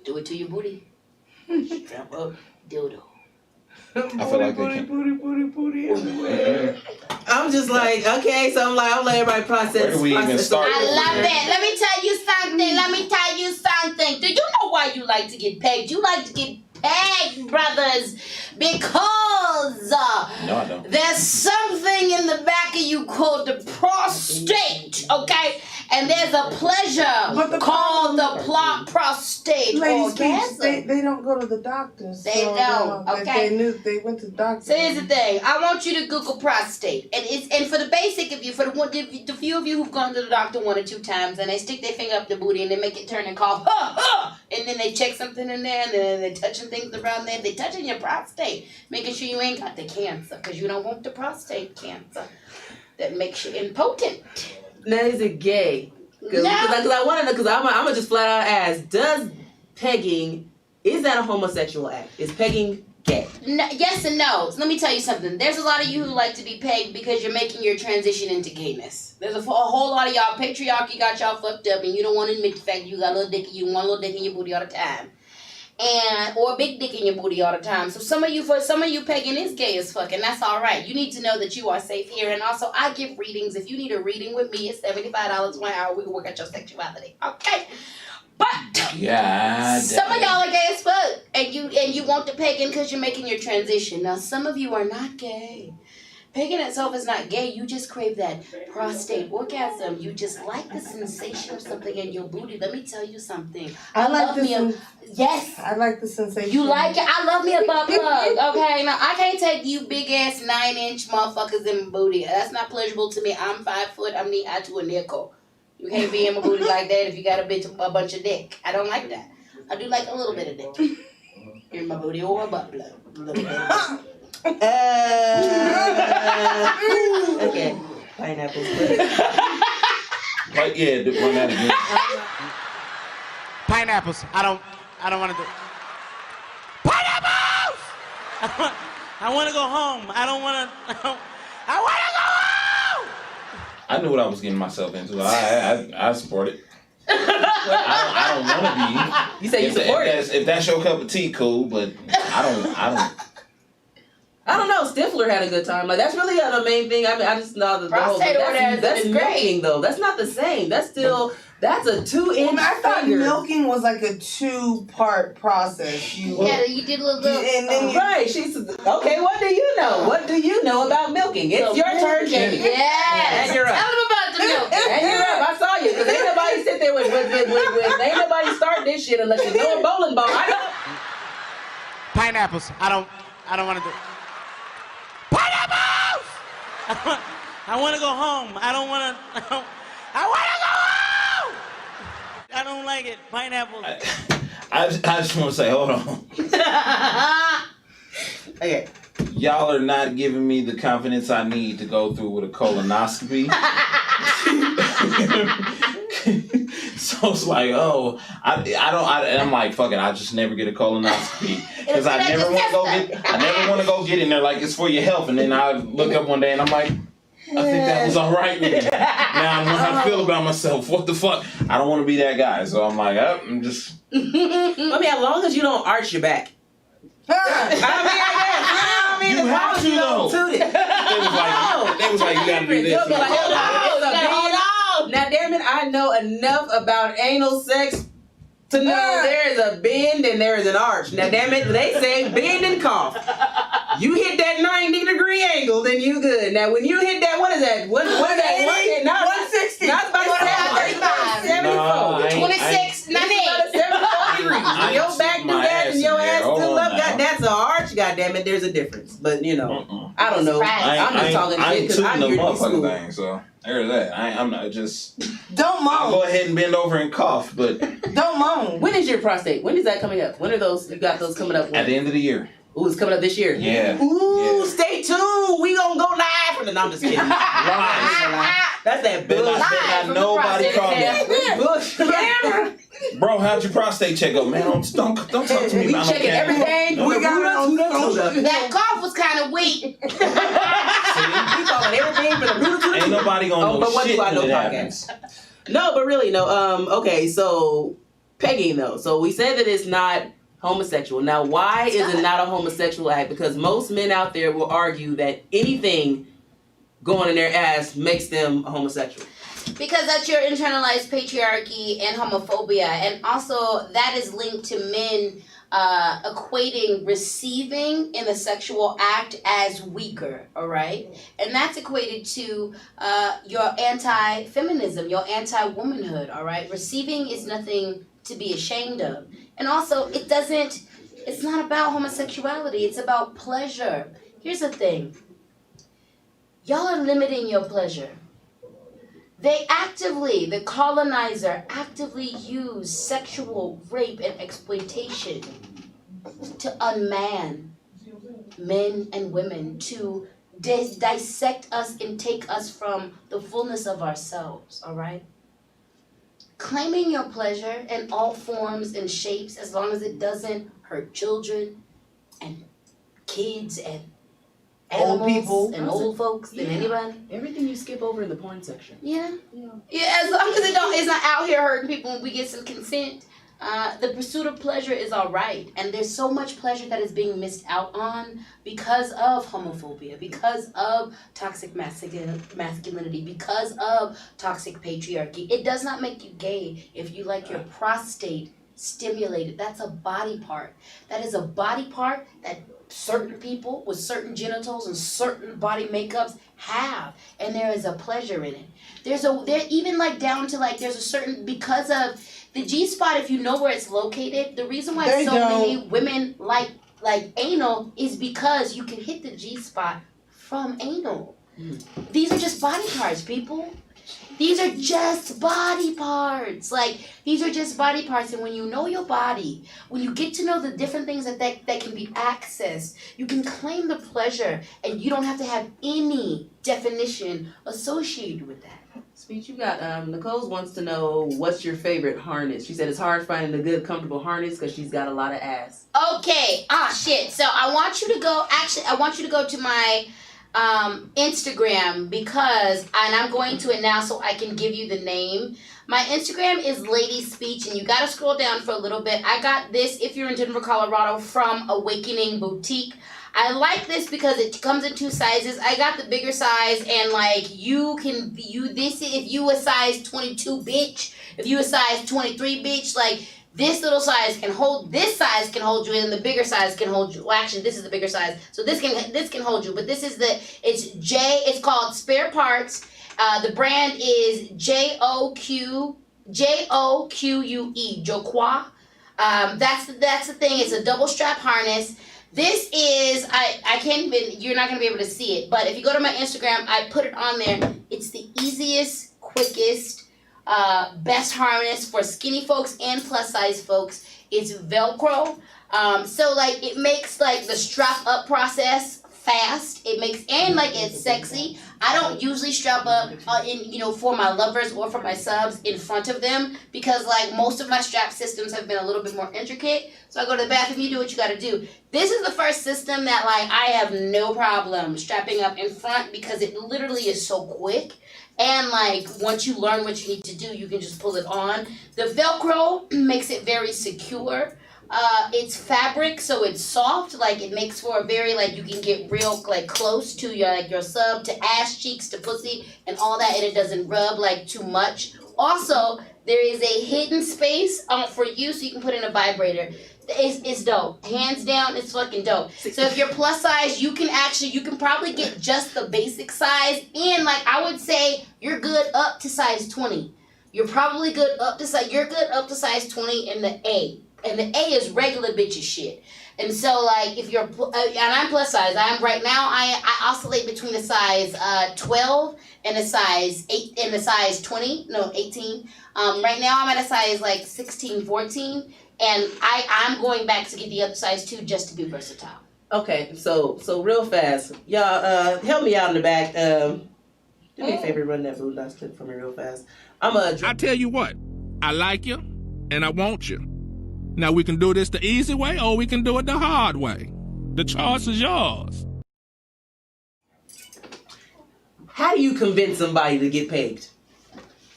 Do it to your booty. Strap up, dildo. I feel like they can't. I'm just like, okay, so I'm let everybody process. Where do we even start? I love it. Let me tell you something. Do you know why you like to get pegged? You like to get pegged, brothers, because No, I don't. there's something in the back of you called the prostate, okay? And there's a pleasure called the prostate orgasm. They don't go to the doctors. They don't, okay? They went to the doctor. So here's the thing. I want you to Google prostate, and for the basic of you, for the few of you who've gone to the doctor 1 or 2 times, and they stick their finger up the booty and they make it turn and cough, and then they check something in there, and then they're touching things around there. They're touching your prostate, making sure you ain't got the cancer, because you don't want the prostate cancer that makes you impotent. Now, is it gay? Because I want to know, because I'm going to just flat out ask, does pegging, is that a homosexual act? Is pegging gay? No, yes and no. So let me tell you something. There's a lot of you who like to be pegged because you're making your transition into gayness. There's a whole lot of y'all, patriarchy got y'all fucked up, and you don't want to admit the fact you got a little dick, you want a little dick in your booty all the time. Or a big dick in your booty all the time. So for some of you pegging is gay as fuck, and that's all right. You need to know that you are safe here. And also, I give readings. If you need a reading with me, it's $75 1 hour. We can work out your sexuality, okay? But some of y'all are gay as fuck, and you want the pegging because you're making your transition. Now, some of you are not gay. Pegging itself is not gay. You just crave that prostate orgasm. You just like the sensation of something in your booty. Let me tell you something. I like yes. I like the sensation. You like it? I love me a butt plug. Okay, now I can't take you big ass 9-inch motherfuckers in my booty. That's not pleasurable to me. I'm 5 foot. I'm knee high to a nickel. You can't be in my booty like that if you got a bunch of dick. I don't like that. I do like a little bit of dick in my booty or a butt plug. A little bit of dick. Okay. Pineapples. But yeah, run that again. Pineapples. I don't want to do. Pineapples! I want to go home. I want to go home! I knew what I was getting myself into. I support it. I don't want to be. You say you support it? If that's your cup of tea, cool. But I don't know. Stifler had a good time. Like, that's really the main thing. I mean, I just know the whole prostate that's milking, though. That's not the same. That's still that's a 2-inch. I thought finger. milking was like a 2-part process. You did a little. And then right. She's okay. What do you know? What do you know about milking? It's your turn, Jamie. Yes. And you're up. Tell them about the milking. And you're up. I saw you. Because ain't nobody sit there with ain't nobody start this shit unless you know a bowling ball. I know. Pineapples. I don't want to do. Pineapples! I want to go home. I want to go home! I don't like it. Pineapples. I just want to say, hold on. Okay. Y'all are not giving me the confidence I need to go through with a colonoscopy. So it's like, I'm like, fuck it, I just never get a colonoscopy because I never want to go get in there like it's for your health, and then I look up one day and I'm like, think that was all right with me. Now I know how I feel about myself. What the fuck? I don't want to be that guy. So I'm like, I'm just. I mean, as long as you don't arch your back. I mean, You have to, though. Toot it. They was like, you gotta do this. You'll be like, hold on. Now, damn it, I know enough about anal sex to know there is a bend and there is an arch. Now, damn it, they say bend and cough. You hit that 90-degree angle, then you good. Now, when you hit that, what is that? What is that? 160. Not about 74. 26, 98. 74 degrees. When your back do that and your ass still up, that's an arch. God damn it, there's a difference. But you know, I don't know. I'm just talking shit because I'm here to be motherfucking school. thing. So there's that. I'm not just. Don't moan. I'll go ahead and bend over and cough, but Don't moan. When is your prostate? When is that coming up? When are those? You got those coming up? at the end of the year. Ooh, it's coming up this year. Yeah. Ooh, Yeah. stay tuned. We gonna go live from the. No, I'm just kidding. That's that bullshit. Nobody call me. Bullshit. Bro, how'd your prostate check go? Man, don't talk to me We about checking everything. No, We got it on That cough was kind of weak. We talking everything for the root. Ain't nobody gonna know shit when it podcast. happens. No, but really, no. Okay, so pegging though. So we said that it's not homosexual. Now, why is it not a homosexual act? Because most men out there will argue that anything going in their ass makes them a homosexual. Because that's your internalized patriarchy and homophobia. And also that is linked to men equating receiving in the sexual act as weaker, all right? And that's equated to your anti-feminism, your anti-womanhood, all right? Receiving is nothing to be ashamed of. And also, it's not about homosexuality, it's about pleasure. Here's the thing. Y'all are limiting your pleasure. The colonizer actively used sexual rape and exploitation to unman men and women, to dissect us and take us from the fullness of ourselves, all right? Claiming your pleasure in all forms and shapes, as long as it doesn't hurt children and kids and animals Old people. and old folks and anybody. Everything you skip over in the porn section. Yeah, as long as it's not out here hurting people and we get some consent. The pursuit of pleasure is all right, and there's so much pleasure that is being missed out on because of homophobia, because of toxic masculinity, because of toxic patriarchy. It does not make you gay if you like your prostate stimulated. That's a body part. That is a body part that certain people with certain genitals and certain body makeups have, and there is a pleasure in it. There's even like down to like there's a certain, because of the G-spot, if you know where it's located, the reason why many women like anal is because you can hit the G-spot from anal. These are just body parts, people. These are just body parts. Like, these are just body parts. And when you know your body, when you get to know the different things that can be accessed, you can claim the pleasure and you don't have to have any definition associated with that. Speech, you got, Nichole wants to know, what's your favorite harness? She said it's hard finding a good, comfortable harness because she's got a lot of ass. Okay. Shit. So I want you to go to my Instagram because, and I'm going to it now so I can give you the name. My Instagram is Lady Speech, and you gotta scroll down for a little bit. I got this, if you're in Denver, Colorado, from Awakening Boutique. I like this because it comes in 2 sizes. I got the bigger size, and like if you a size 22 bitch, if you a size 23 bitch, like this little size can hold, this size can hold you, and the bigger size can hold you. Well, actually, this is the bigger size, so this can hold you. But this is it's called Spare Parts. The brand is Joque, Joqua. That's the thing. It's a double strap harness. This is, I can't even, you're not going to be able to see it, but if you go to my Instagram, I put it on there. It's the easiest, quickest, best harness for skinny folks and plus size folks. It's Velcro. So like it makes like the strap up process fast. It makes, and like it's sexy. I don't usually strap up for my lovers or for my subs in front of them because like most of my strap systems have been a little bit more intricate. So I go to the bathroom, you do what you gotta do. This is the first system that like I have no problem strapping up in front because it literally is so quick. And like once you learn what you need to do, you can just pull it on. The Velcro makes it very secure. It's fabric, so it's soft. Like it makes for a very like you can get real like close to your sub, to ass cheeks, to pussy, and all that, and it doesn't rub like too much. Also, there is a hidden space for you, so you can put in a vibrator. It's dope. Hands down, it's fucking dope. So if you're plus size, you can probably get just the basic size, and like I would say, you're good up to size 20. You're probably good up to size 20 in the A. And the A is regular bitches shit. And so like if you're and I'm plus size, right now I oscillate between a size 12 and a size 8 and a size 18. Right now I'm at a size like 16, 14, and I'm going back to get the other size 2 just to be versatile. Okay, so real fast, y'all help me out in the back. Do me a favor, run that Boondocks clip for me real fast. I tell you what, I like you and I want you. Now we can do this the easy way or we can do it the hard way. The choice is yours. How do you convince somebody to get paid?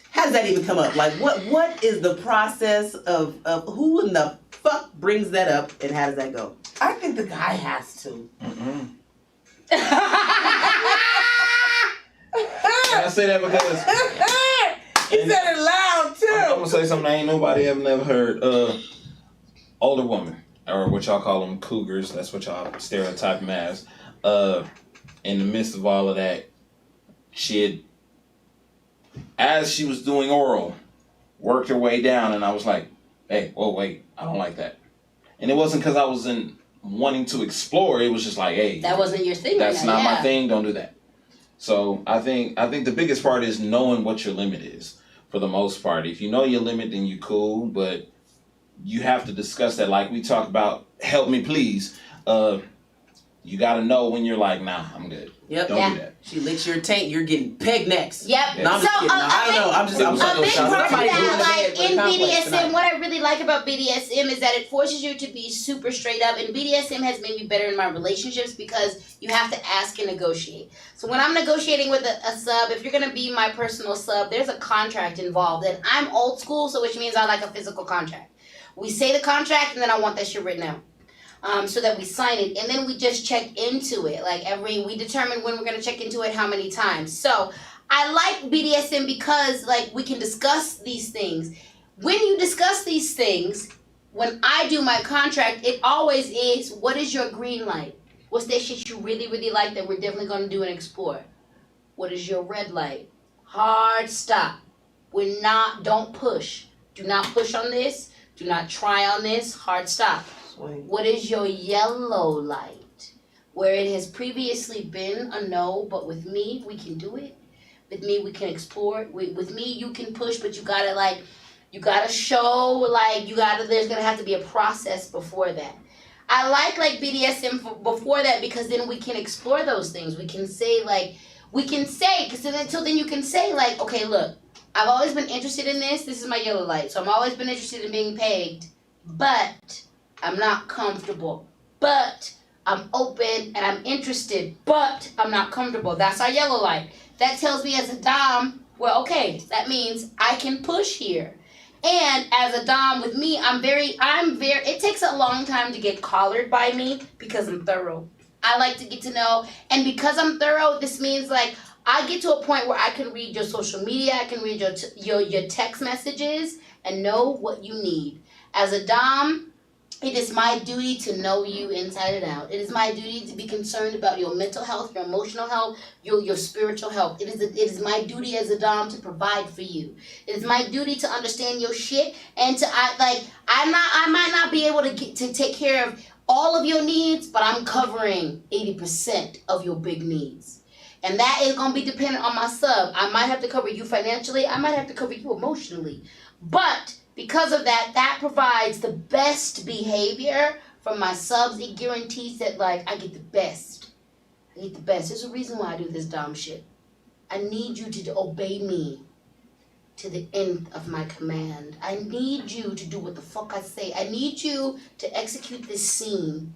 How does that even come up? Like what is the process of who in the fuck brings that up and how does that go? I think the guy has to. Can I say that because he said it loud too. I'm gonna say something ain't nobody ever never heard. Older woman, or what y'all call them cougars, that's what y'all stereotype them as. In the midst of all of that, as she was doing oral, worked her way down, and I was like, hey, whoa, wait, I don't like that. And it wasn't because I wasn't wanting to explore, it was just like, hey, that wasn't your thing. That's not my thing, don't do that. So I think the biggest part is knowing what your limit is, for the most part. If you know your limit, then you cool, but you have to discuss that, like we talk about, help me please. You gotta know when you're like, nah, I'm good. Yep. Don't do that. She licks your taint, you're getting pegged next. Yep. No, I'm just kidding. No, I don't know. I'm a big part of that, like in BDSM, tonight. what I really like about BDSM is that it forces you to be super straight up, and BDSM has made me better in my relationships because you have to ask and negotiate. So when I'm negotiating with a sub, if you're gonna be my personal sub, there's a contract involved, and I'm old school, so which means I like a physical contract. We say the contract, and then I want that shit written out. So that we sign it, and then we just check into it. Like we determine when we're gonna check into it, how many times. So I like BDSM because like we can discuss these things. When you discuss these things, when I do my contract, it always is, what is your green light? What's that shit you really, really like that we're definitely gonna do and explore? What is your red light? Hard stop. Don't push. Do not push on this. Do not try on this. Hard stop. What is your yellow light? Where it has previously been a no, but with me, we can do it. With me, we can explore it. With me, you can push, but you gotta show, there's gonna have to be a process before that. I like BDSM before that because then we can explore those things. We can say, because until then you can say, like, okay, look, I've always been interested in this. This is my yellow light. So I've always been interested in being pegged, but I'm not comfortable. But I'm open and I'm interested, but I'm not comfortable. That's our yellow light. That tells me as a dom, well, okay, that means I can push here. And as a dom with me, it takes a long time to get collared by me because I'm thorough. I like to get to know, and because I'm thorough, this means like I get to a point where I can read your social media, I can read your text messages and know what you need. As a dom, it is my duty to know you inside and out. It is my duty to be concerned about your mental health, your emotional health, your spiritual health. It is my duty as a dom to provide for you. It is my duty to understand your shit and I might not be able to take care of all of your needs, but I'm covering 80% of your big needs. And that is going to be dependent on my sub. I might have to cover you financially. I might have to cover you emotionally. But because of that, that provides the best behavior from my subs. It guarantees that, like, I get the best Eat the best. There's a reason why I do this dumb shit. I need you to obey me to the end of my command. I need you to do what the fuck I say. I need you to execute this scene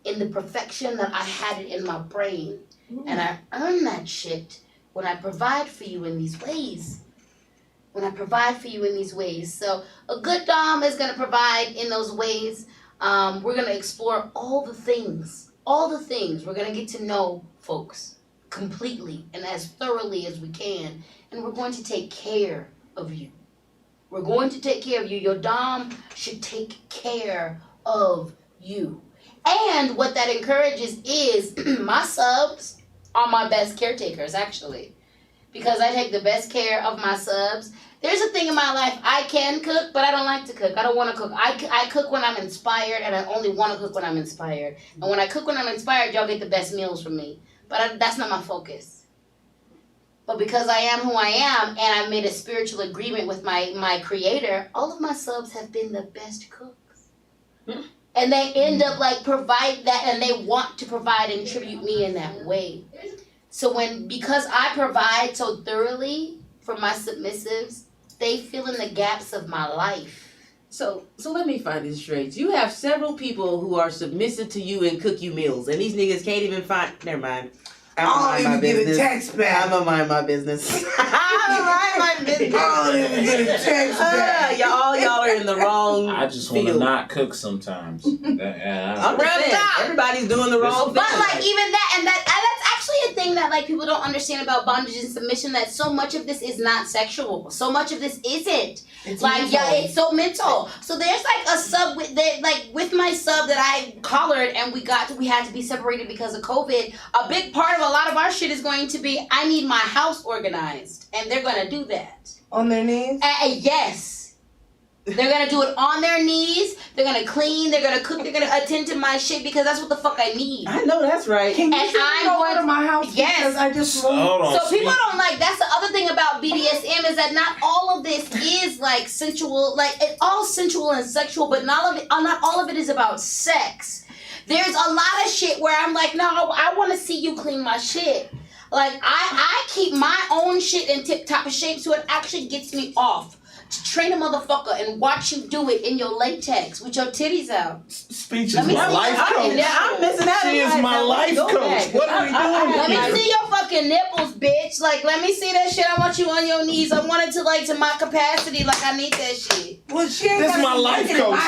in the perfection that I had it in my brain. And I earn that shit when I provide for you in these ways. So a good dom is gonna provide in those ways. We're gonna explore all the things. We're gonna get to know folks completely and as thoroughly as we can. And we're going to take care of you. Your dom should take care of you. And what that encourages is my subs are my best caretakers, actually. Because I take the best care of my subs. There's a thing in my life, I can cook, but I don't like to cook. I don't want to cook. I cook when I'm inspired, and I only want to cook when I'm inspired. And when I cook when I'm inspired, y'all get the best meals from me. But that's not my focus. But because I am who I am, and I made a spiritual agreement with my creator, all of my subs have been the best cooks. And they end up provide that, and they want to provide and tribute me in that way. So because I provide so thoroughly for my submissives, they fill in the gaps of my life. So let me find this straight. You have several people who are submissive to you and cook you meals, and these niggas can't even find. Never mind. I don't even get a text back. I'ma mind my business. I don't even get a text back. Y'all are in the wrong. I just want to not cook sometimes. Everybody's doing the wrong thing. But even that, and that's actually a thing that people don't understand about bondage and submission. That so much of this is not sexual. So much of this isn't. It's it's so mental. So there's a sub with my sub that I collared, and we had to be separated because of COVID. A big part of a lot of our shit is going to be, I need my house organized, and they're gonna do that on their knees. Yes. They're gonna do it on their knees. They're gonna clean. They're gonna cook. They're gonna attend to my shit because that's what the fuck I need. I know that's right. Can you go over to my house? Yes. Because I just moved. So people don't That's the other thing about BDSM is that not all of this is sensual. It's all sensual and sexual, but not all of it is about sex. There's a lot of shit where I'm no, I want to see you clean my shit. I keep my own shit in tip-top shape, so it actually gets me off. To train a motherfucker and watch you do it in your latex with your titties out. Speech is my life coach. I'm missing out. She is my life coach. What are we doing? Let me see your fucking nipples, bitch. Let me see that shit. I want you on your knees. I want it to my capacity. I need that shit. Well, she ain't this is my life coach.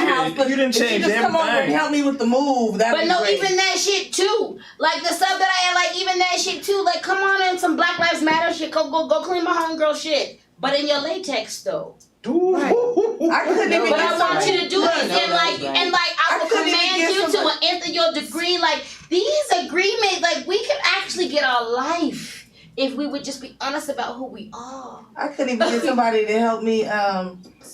You didn't change everything. Come over and help me with the move. But no, great. Even that shit too. The stuff that I had, even that shit too. Come on in some Black Lives Matter shit. Go clean my homegirl shit. But in your latex though. Right. I couldn't even. But I want you to do it, and I will command you to an nth of your degree. These agreements, we could actually get our life if we would just be honest about who we are. I couldn't even get somebody to help me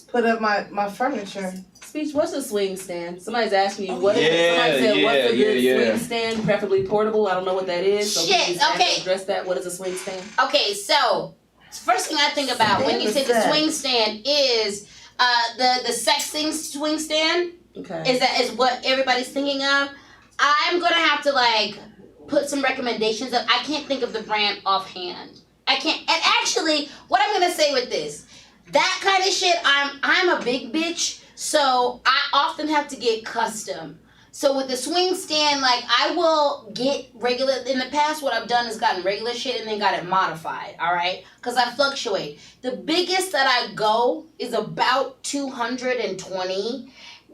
put up my furniture. Speech, what's a swing stand? Somebody's asking you what's a good swing stand, preferably portable. I don't know what that is. So shit. Okay. Address that. What is a swing stand? Okay, so. First thing I think about when you say the swing stand is the sexing swing stand. Okay. Is what everybody's thinking of. I'm gonna have to put some recommendations up. I can't think of the brand offhand. I can't. And actually, what I'm gonna say with this, that kind of shit, I'm a big bitch, so I often have to get custom. So with the swing stand, I will get regular. In the past, what I've done is gotten regular shit and then got it modified, all right? Because I fluctuate. The biggest that I go is about 220.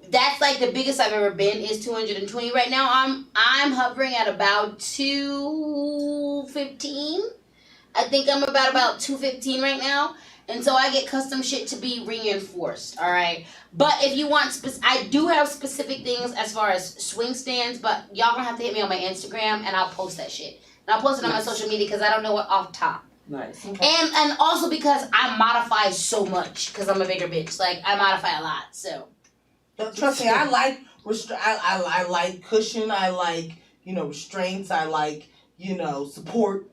That's the biggest I've ever been is 220. Right now, I'm hovering at about 215. I think I'm about 215 right now. And so I get custom shit to be reinforced, all right? But if you want, I do have specific things as far as swing stands, but y'all gonna have to hit me on my Instagram, and I'll post that shit. And I'll post it on my social media because I don't know it off top. Nice. Okay. And also because I modify so much because I'm a bigger bitch. I modify a lot, so. Trust me, I like cushion. I like restraints. I like support.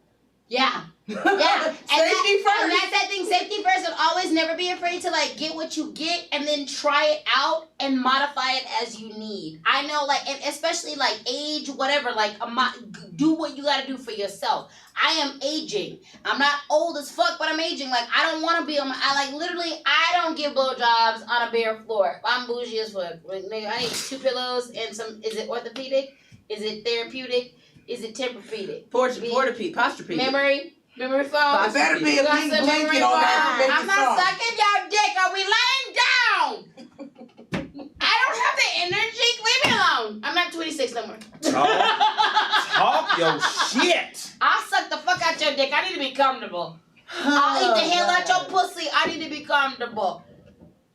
Yeah. Yeah, Safety first. And that's that thing. Safety first, and always never be afraid to like get what you get, and then try it out and modify it as you need. I know, like, and especially like age, whatever. Like, do what you gotta do for yourself. I am aging. I'm not old as fuck, but I'm aging. Like, I don't want to be on my. I like literally. I don't give blowjobs on a bare floor. I'm bougie as fuck. Like, nigga, I need 2 pillows and some. Is it orthopedic? Is it therapeutic? Is it Tempur-Pedic? Posturepedic. Memory foam. It better be a pink blanket on that. I'm not sucking your dick. Are we laying down? I don't have the energy. Leave me alone. I'm not 26 no more. Talk your shit. I'll suck the fuck out your dick. I need to be comfortable. I'll eat the hell out your pussy. I need to be comfortable.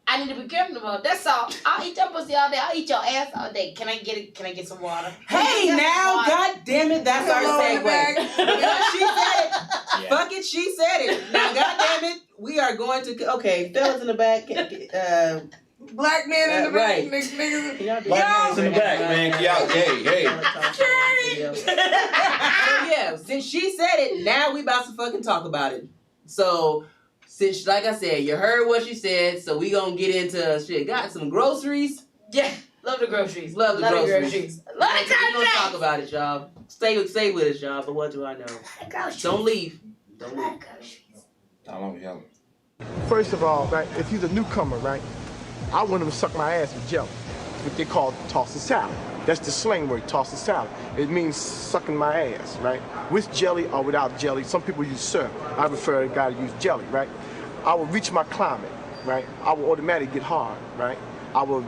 I need to be comfortable. That's all. I'll eat your pussy all day. I'll eat your ass all day. Can I get some water? Hey, now, god damn it, that's our segue. Yeah, she said it. Yeah. Fuck it, she said it. Now, god damn it, we are going to. Okay, fellas in the back. Black man in the back. Right. Niggas. Black man's in the back, man. Y'all, hey. So yeah, since she said it, now we about to fucking talk about it. So since, like I said, you heard what she said, so we gonna get into shit. Got some groceries. Yeah, love the groceries. Love the groceries. Love the We gonna groceries. talk about it, y'all. Stay with us, y'all. But what do I know? Don't leave. Don't leave. How long y'all? First of all, right, if he's a newcomer, right, I want him to suck my ass with jelly. It's what they call tossing salad. That's the slang word, tossing salad. It means sucking my ass, right? With jelly or without jelly. Some people use syrup. I prefer a guy to use jelly, right? I will reach my climate, right? I will automatically get hard, right? I will,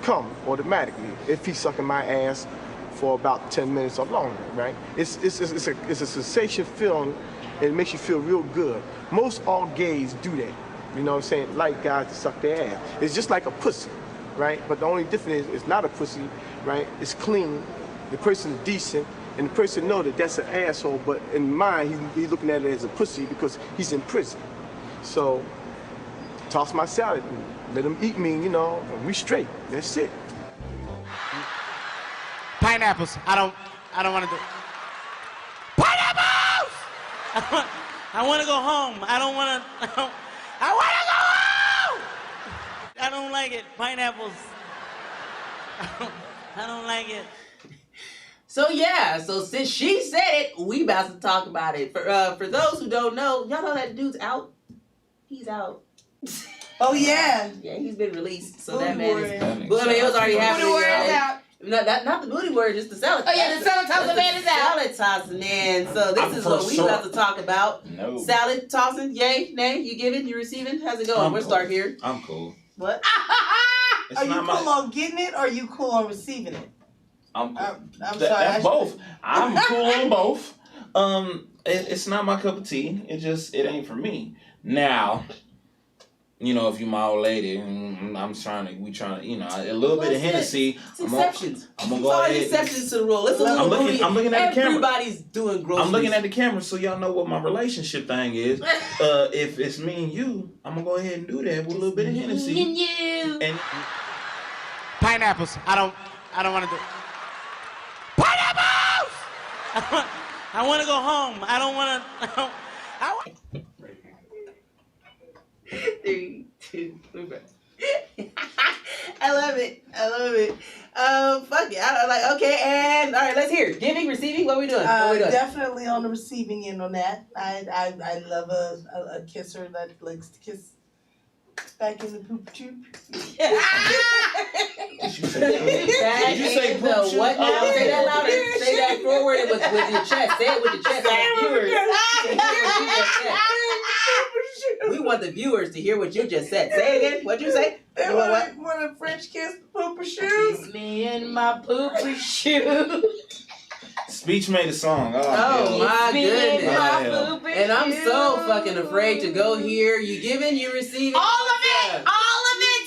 come automatically if he's sucking my ass for about 10 minutes or longer, right? It's a sensation feeling, and it makes you feel real good. Most all gays do that. You know what I'm saying? Like guys to suck their ass. It's just like a pussy, right? But the only difference is it's not a pussy, right? It's clean, the person is decent, and the person know that that's an asshole, but in mind, he's looking at it as a pussy because he's in prison. So, toss my salad, and let him eat me, and we straight. That's it. Pineapples. I don't want to do. Pineapples! I want to go home. I want to go home! I don't like it. Pineapples. I don't like it. So yeah, so since she said it, we about to talk about it. For those who don't know, y'all know that dude's out. He's out. Oh yeah. Yeah, he's been released. So Booty that man warrior. is. Well, I mean, it was already happening. Booty warrior is out. Not the booty word, just the salad. Oh yeah, the salad tossing man is out. Salad tossing man. So this is what we about to talk about. No. Salad tossing, yay, nay, you giving, you receiving? How's it going? I'm We'll cool. start here. I'm cool. What? It's Are you not cool on getting it or are you cool on receiving it? I'm cool. I'm sorry. That's both. I'm cool on both. It's not my cup of tea. It ain't for me. Now, if you my old lady, we trying to, a little bit of Hennessy. It's exceptions. I'm gonna It's go all ahead. exceptions to the rule. It's a little booty. I'm looking at the camera. Everybody's doing groceries. I'm looking at the camera so y'all know what my relationship thing is. If it's me and you, I'm gonna go ahead and do that with a little bit of Hennessy. Me and you. And Pineapples. I don't want to do. Pineapples! I want to go home. I don't want to. Three, two, three. I love it. Fuck it. I like. Okay, and all right. Let's hear it. Giving, receiving. What are we doing? Definitely on the receiving end on that. I love a kisser that likes to kiss back in the poop tube. Did you say the what now? Say that louder. Say that forward with your chest. Say it with your chest. We want the viewers to hear what you just said. Say it again. What'd you say? What? When a French kiss the pooper shoes. Kiss me in my pooper shoe. Speech made a song. Oh my goodness. hell. And I'm so fucking afraid to go here. You giving, you receiving. All of it.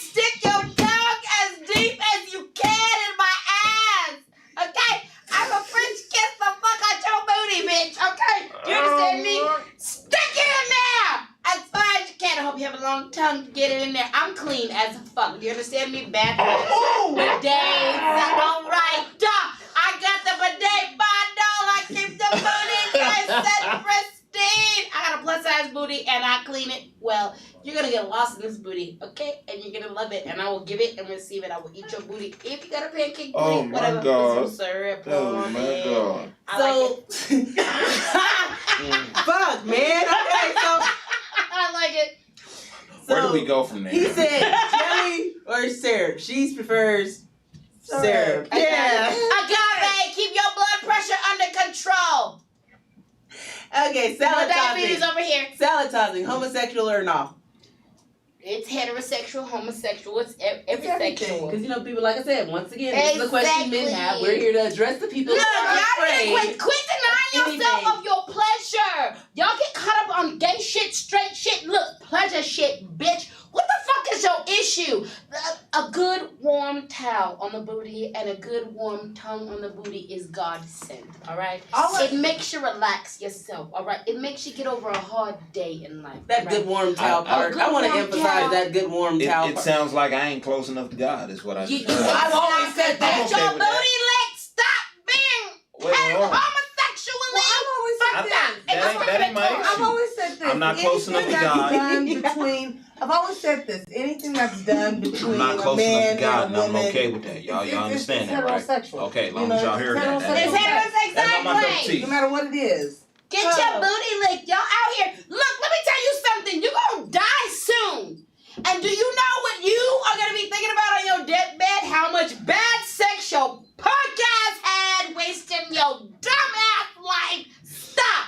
Stick your tongue as deep as you can in my ass. Okay? I'm a French kiss the fuck out your booty, bitch. Okay? Do you understand me? Stick it in there as far as you can. I hope you have a long tongue to get it in there. I'm clean as fuck. Do you understand me? Bad bidets. All right. I got the bidet bundle. I keep the booty nice and pristine. booty and I clean it, well, you're gonna get lost in this booty, okay? And you're gonna love it, and I will give it and receive it. I will eat your booty. If you got a pancake booty, Oh my whatever, God. put some syrup Oh on my it. God. I like it. Fuck, man. Okay, so I like it. Where do we go from there? he said jelly or syrup. She prefers syrup. Yeah. Agave, keep your blood pressure under control. Okay, No salad diabetes tossing. over here. Salad tossing, homosexual or no? It's heterosexual, homosexual, it's every everything. sexual. Because, you know, people, like I said, once again, this is a question men have. Exactly. We're here to address the people Look, who are y'all afraid. need to quit denying yourself anything. of your pleasure. Y'all get caught up on gay shit, straight shit. Look, pleasure shit, bitch. What the fuck is your issue? A good warm towel on the booty and a good warm tongue on the booty is God sent, all right? It makes you relax yourself, all right? It makes you get over a hard day in life. That all good right? warm towel part. good I want to warm emphasize towel. that good warm towel It part. sounds like I ain't close enough to God, is what I You, just heard. I've always said that. I'm Get okay your with that. booty licked. Stop being Wait, hold on. homosexually. I've always said fucked this. up and That ain't my discriminatory. I've always said this. I'm not close enough to Anything God. that's done between, I've always said this. Anything that's done between I'm not a close man enough to God, and and a I'm woman, okay with that. Y'all it's understand that, right? heterosexual. Okay, as long You as know, y'all hear it's that. It's heterosexual. That's not my cup of heterosexual. tea. No matter what it is. Get your booty licked. Y'all out here. Look, let me tell you something. You're going to die soon. And do you know what you are going to be thinking about on your deathbed? How much bad sex your punk ass had wasting your dumb ass life. Stop.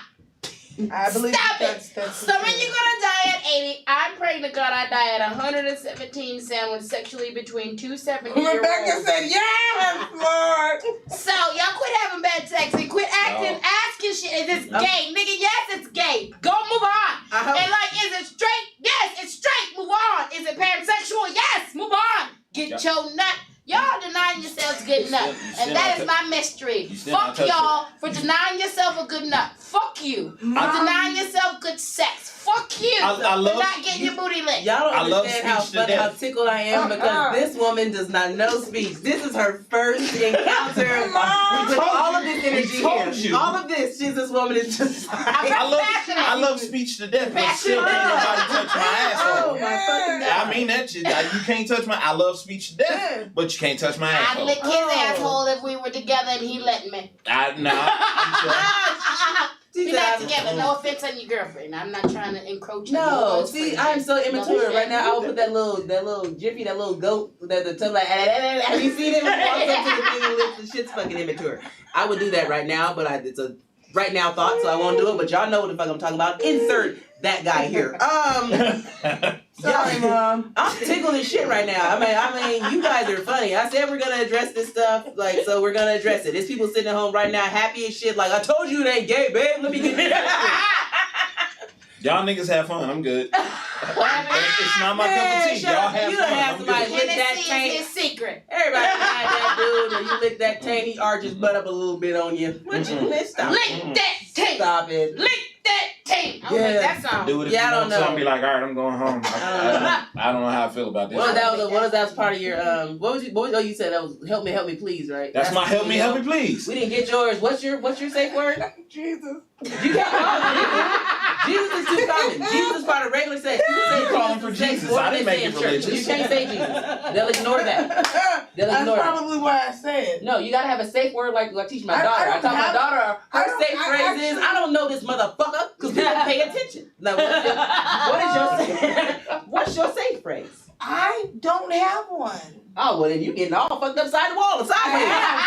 I believe Stop that's So when you're going to die at 80, I'm praying to God I die at 117 sandwiched sexually between two 70-year-olds. Rebecca said, yes, Lord. So y'all quit having bad sex and quit acting, asking shit. Is this gay? Nigga, yes, it's gay. Go move on. And like, is it straight? Yes, it's straight. Move on. Is it pansexual? Yes, move on. Get your nut. Y'all denying yourselves good nut. And that is my mystery. Fuck y'all for denying yourself a good nut. Fuck you for denying yourself good sex. Fuck you I love- for not getting your booty licked. Y'all don't I love understand how speech to funny, how death. tickled I am because this woman does not know speech. This is her first encounter with all of this energy told here. you. All of this, this woman is just like, I love speech to death, but still can't nobody touch my asshole. oh my fucking God. I mean that shit. You can't touch my. I love speech to death, but you can't touch my I'd asshole. lick his asshole if we were together and he let me. I'm sure. We're not together. No offense on your girlfriend. I'm not trying to encroach on No, your see, friendship. I'm so immature No right now. I would put that little jiffy, that little goat, that the tongue like. Have you seen it? When he walks up to the thing and licks, the shit's fucking immature. I would do that right now, but it's a right now thought, so I won't do it. But y'all know what the fuck I'm talking about. Insert that guy here. Sorry, Mom. I'm tickled as shit right now. I mean, you guys are funny. I said we're gonna address this stuff, like, so we're gonna address it. There's people sitting at home right now, happy as shit, like, I told you it ain't gay, babe. Let me get it. Y'all niggas have fun. I'm good. It's not my cup Man, of tea. shut Y'all up. have You fun. done have I'm somebody good. lick that Hennessy taint. is his secret. Everybody had that dude, and you lick that taint, he arches butt up a little bit on you. What you miss? Stop. Lick that taint. Stop it. Lick that taint. I don't Yeah. like that song. Do it if Yeah, I you don't want to. know. I'll be like, all right, I'm going home. I don't know how I feel about this. What was that part of your oh, you said that was help me please, right? That's my help me please. We didn't get yours. What's your safe word? Jesus. You can't call it Jesus is too common. Jesus is part of regular sex. You say You calling for is sex Jesus. more I than didn't they make say it in church. religious. You can't say Jesus. They'll ignore that. They'll That's ignore that. probably why I said. No, you gotta have a safe word like I teach my I daughter. I, don't taught my have- daughter I her don't- safe I phrase is actually- I don't know this motherfucker because people pay attention. Now, what's your safe phrase? I don't have one. Oh well, then you getting all fucked upside the wall and sideways.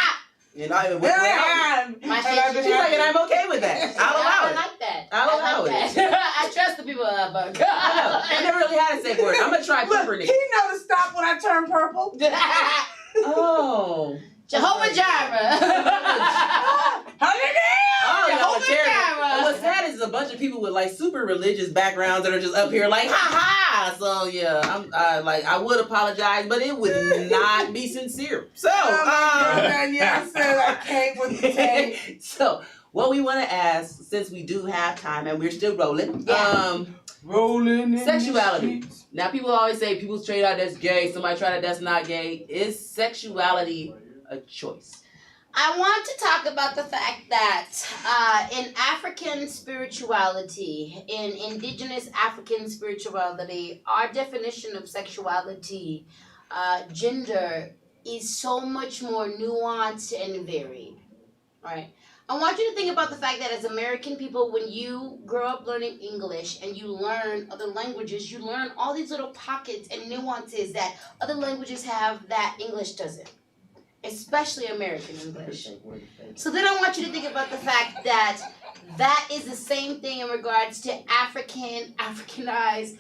You know, My shit, she's like, and I'm okay with that. I'll allow I it. like that. I'll allow like it. that. I trust the people that love I never really had a safe word. I'm gonna try Look, pumpernickel. he know to stop when I turn purple. Oh. Jehovah Jireh. Oh, y'all are Jehovah terrible. Jireh. And what's sad is a bunch of people with like super religious backgrounds that are just up here like, ha ha. So yeah, I would apologize, but it would not be sincere. So, I said I came with the tape. so what we want to ask, since we do have time and we're still rolling, Rolling in sexuality. the streets. Now people always say people straight out that's gay. Somebody try that that's not gay. Is sexuality a choice? I want to talk about the fact that in African spirituality, in indigenous African spirituality, our definition of sexuality, gender, is so much more nuanced and varied. Right? I want you to think about the fact that as American people, when you grow up learning English and you learn other languages, you learn all these little pockets and nuances that other languages have that English doesn't. Especially American English. So then I want you to think about the fact that that is the same thing in regards to Africanized,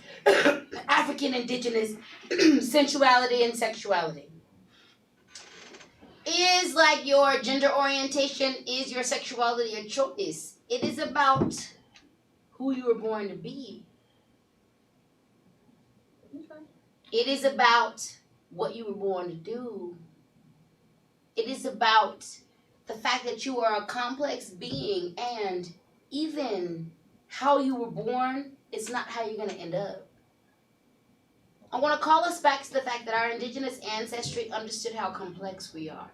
African indigenous sensuality and sexuality. Is like your gender orientation, is your sexuality a choice? It is about who you were born to be. It is about what you were born to do. It is about the fact that you are a complex being, and even how you were born is not how you're going to end up. I want to call us back to the fact that our indigenous ancestry understood how complex we are.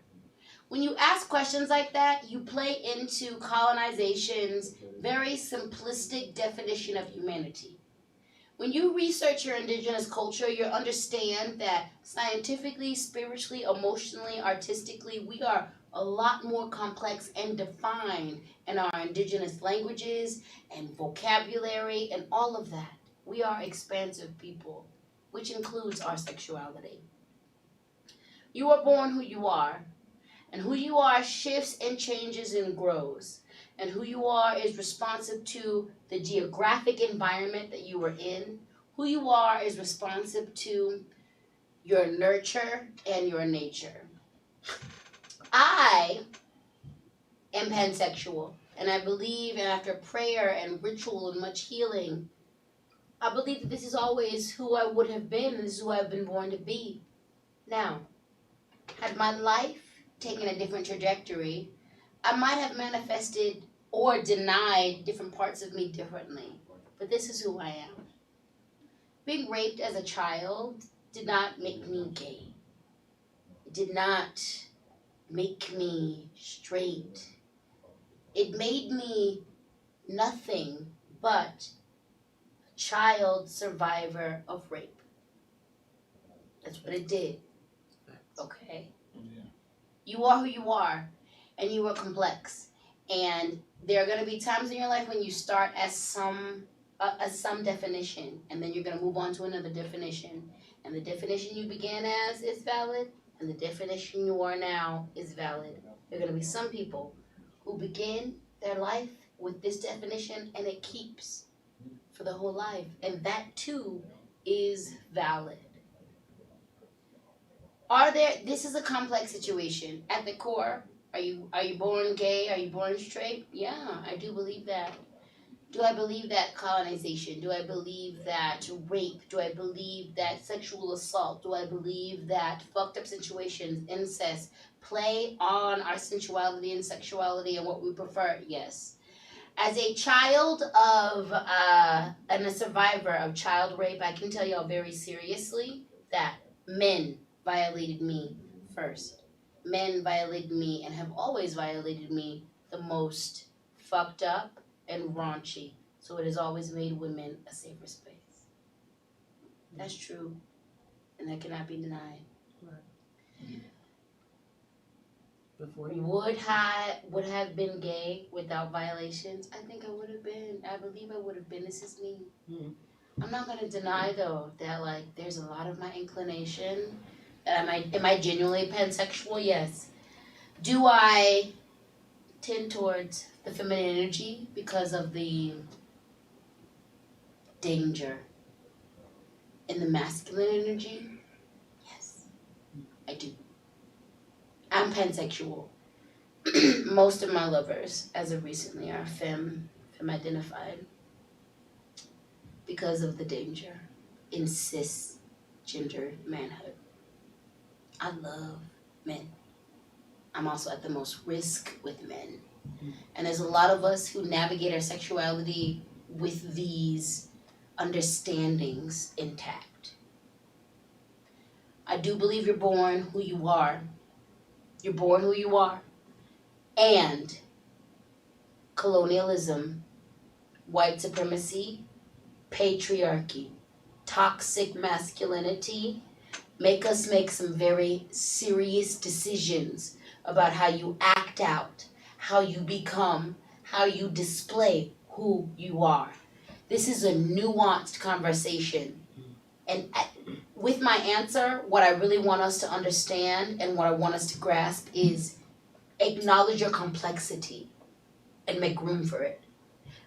When you ask questions like that, you play into colonization's very simplistic definition of humanity. When you research your indigenous culture, you understand that scientifically, spiritually, emotionally, artistically, we are a lot more complex and defined in our indigenous languages and vocabulary and all of that. We are expansive people, which includes our sexuality. You are born who you are, and who you are shifts and changes and grows. And who you are is responsive to the geographic environment that you were in. Who you are is responsive to your nurture and your nature. I am pansexual, and I believe, and after prayer and ritual and much healing, I believe that this is always who I would have been, and this is who I've been born to be. Now, had my life taken a different trajectory, I might have manifested or denied different parts of me differently. But this is who I am. Being raped as a child did not make me gay. It did not make me straight. It made me nothing but a child survivor of rape. That's what it did. Okay? Yeah. You are who you are, and you are complex. And there are going to be times in your life when you start as some definition, and then you're going to move on to another definition. And the definition you began as is valid, and the definition you are now is valid. There are going to be some people who begin their life with this definition, and it keeps for the whole life. And that too is valid. This is a complex situation. At the core, are you born gay? Are you born straight? Yeah, I do believe that. Do I believe that colonization? Do I believe that rape? Do I believe that sexual assault? Do I believe that fucked up situations, incest, play on our sensuality and sexuality and what we prefer? Yes. As a child of and a survivor of child rape, I can tell y'all very seriously that men violated me first. Men violated me and have always violated me the most fucked up and raunchy. So it has always made women a safer space. That's true. And that cannot be denied. Right. Before you would have been gay without violations? I think I would have been. I believe I would have been. This is me. Mm. I'm not gonna deny though that like there's a lot of my inclination. Am I genuinely pansexual? Yes. Do I tend towards the feminine energy because of the danger in the masculine energy? Yes, I do. I'm pansexual. Most of my lovers, as of recently, are femme identified because of the danger in cisgendered manhood. I love men. I'm also at the most risk with men. And there's a lot of us who navigate our sexuality with these understandings intact. I do believe you're born who you are. You're born who you are. and colonialism, white supremacy, patriarchy, toxic masculinity make us make some very serious decisions about how you act out, how you become, how you display who you are. This is a nuanced conversation. And with my answer, what I really want us to understand and what I want us to grasp is acknowledge your complexity and make room for it.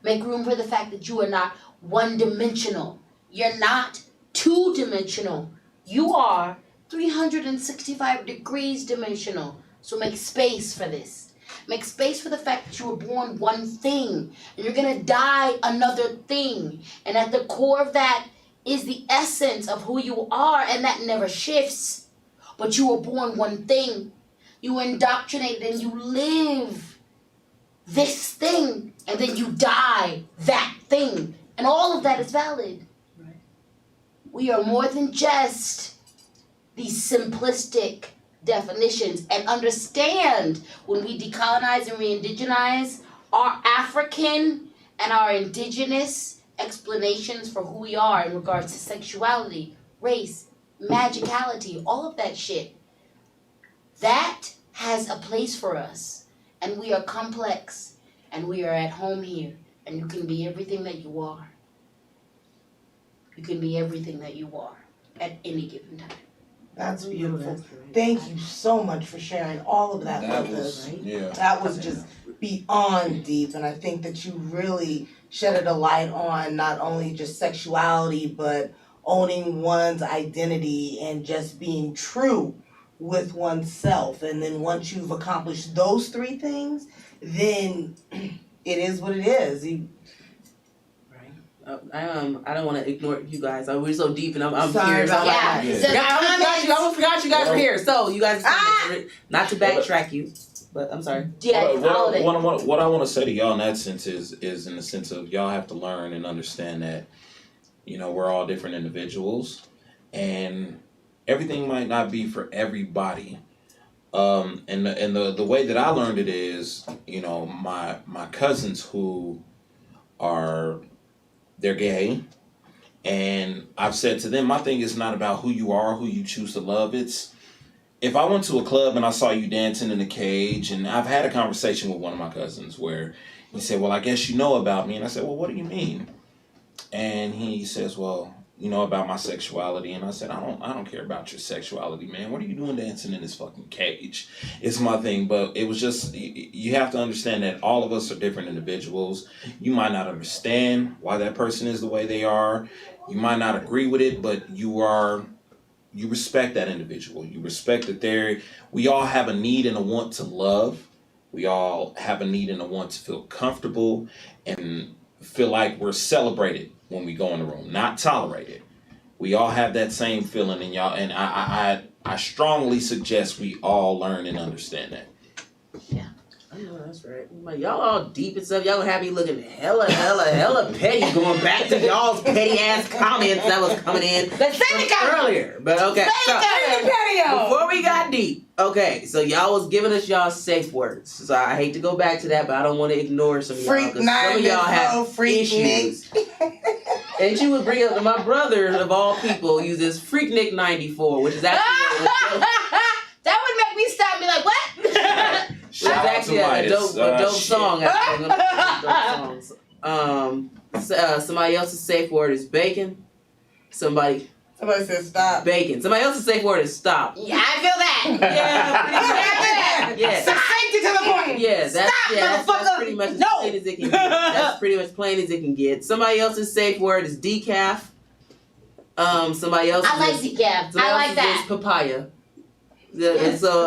Make room for the fact that you are not one-dimensional. You're not two-dimensional. You are 365 degrees dimensional. So make space for this. Make space for the fact that you were born one thing and you're gonna die another thing. And at the core of that is the essence of who you are, and that never shifts. But you were born one thing. You were indoctrinated and you live this thing, and then you die that thing. And all of that is valid. Right. We are more than just these simplistic definitions, and understand when we decolonize and re-indigenize our African and our indigenous explanations for who we are in regards to sexuality, race, magicality, all of that shit. That has a place for us, and we are complex, and we are at home here, and you can be everything that you are. You can be everything that you are at any given time. That's beautiful. Thank you so much for sharing all of that with us. Yeah. That was just beyond deep, and I think that you really shedded a light on not only just sexuality, but owning one's identity and just being true with oneself. And then once you've accomplished those three things, then it is what it is. I don't want to ignore you guys. We're so deep, and I'm Sorry here. about that. So I almost forgot you guys were here. So you guys, not to backtrack you, but I'm sorry. Yeah, what I want to say to y'all in that sense is in the sense of y'all have to learn and understand that, you know, we're all different individuals, and everything might not be for everybody. And the way that I learned it is, you know, my cousins who are, they're gay, and I've said to them, my thing is not about who you are, who you choose to love. It's, if I went to a club and I saw you dancing in a cage, and I've had a conversation with one of my cousins where he said, well, I guess you know about me. And I said, well, what do you mean? And he says, well, you know about my sexuality. And I said, I don't care about your sexuality, man. What are you doing dancing in this fucking cage? It's my thing. But it was just, you have to understand that all of us are different individuals. You might not understand why that person is the way they are. You might not agree with it, but you respect that individual. You respect that we all have a need and a want to love. We all have a need and a want to feel comfortable and feel like we're celebrated when we go in the room, not tolerated. We all have that same feeling, and y'all, and I strongly suggest we all learn and understand that. Yeah. I know that's right. Y'all all deep and stuff. Y'all gonna have me looking hella petty, going back to y'all's petty ass comments that was coming in earlier. But okay, so before we got deep, okay, so y'all was giving us y'all safe words. So I hate to go back to that, but I don't want to ignore some of y'all, because some of y'all have issues. And she would bring up, my brother of all people uses Freaknik 94, which is actually that would make me stop and be like, what? It's actually a dope song. Somebody else's safe word is bacon. Somebody said stop. Bacon. Somebody else's safe word is stop. Yeah, I feel that. Yeah. Succinct to the point. Yeah, that's pretty much as plain as it can get. That's pretty much plain as it can get. Somebody else's safe word is decaf. Somebody else's I like decaf. I like that. Is papaya. And so,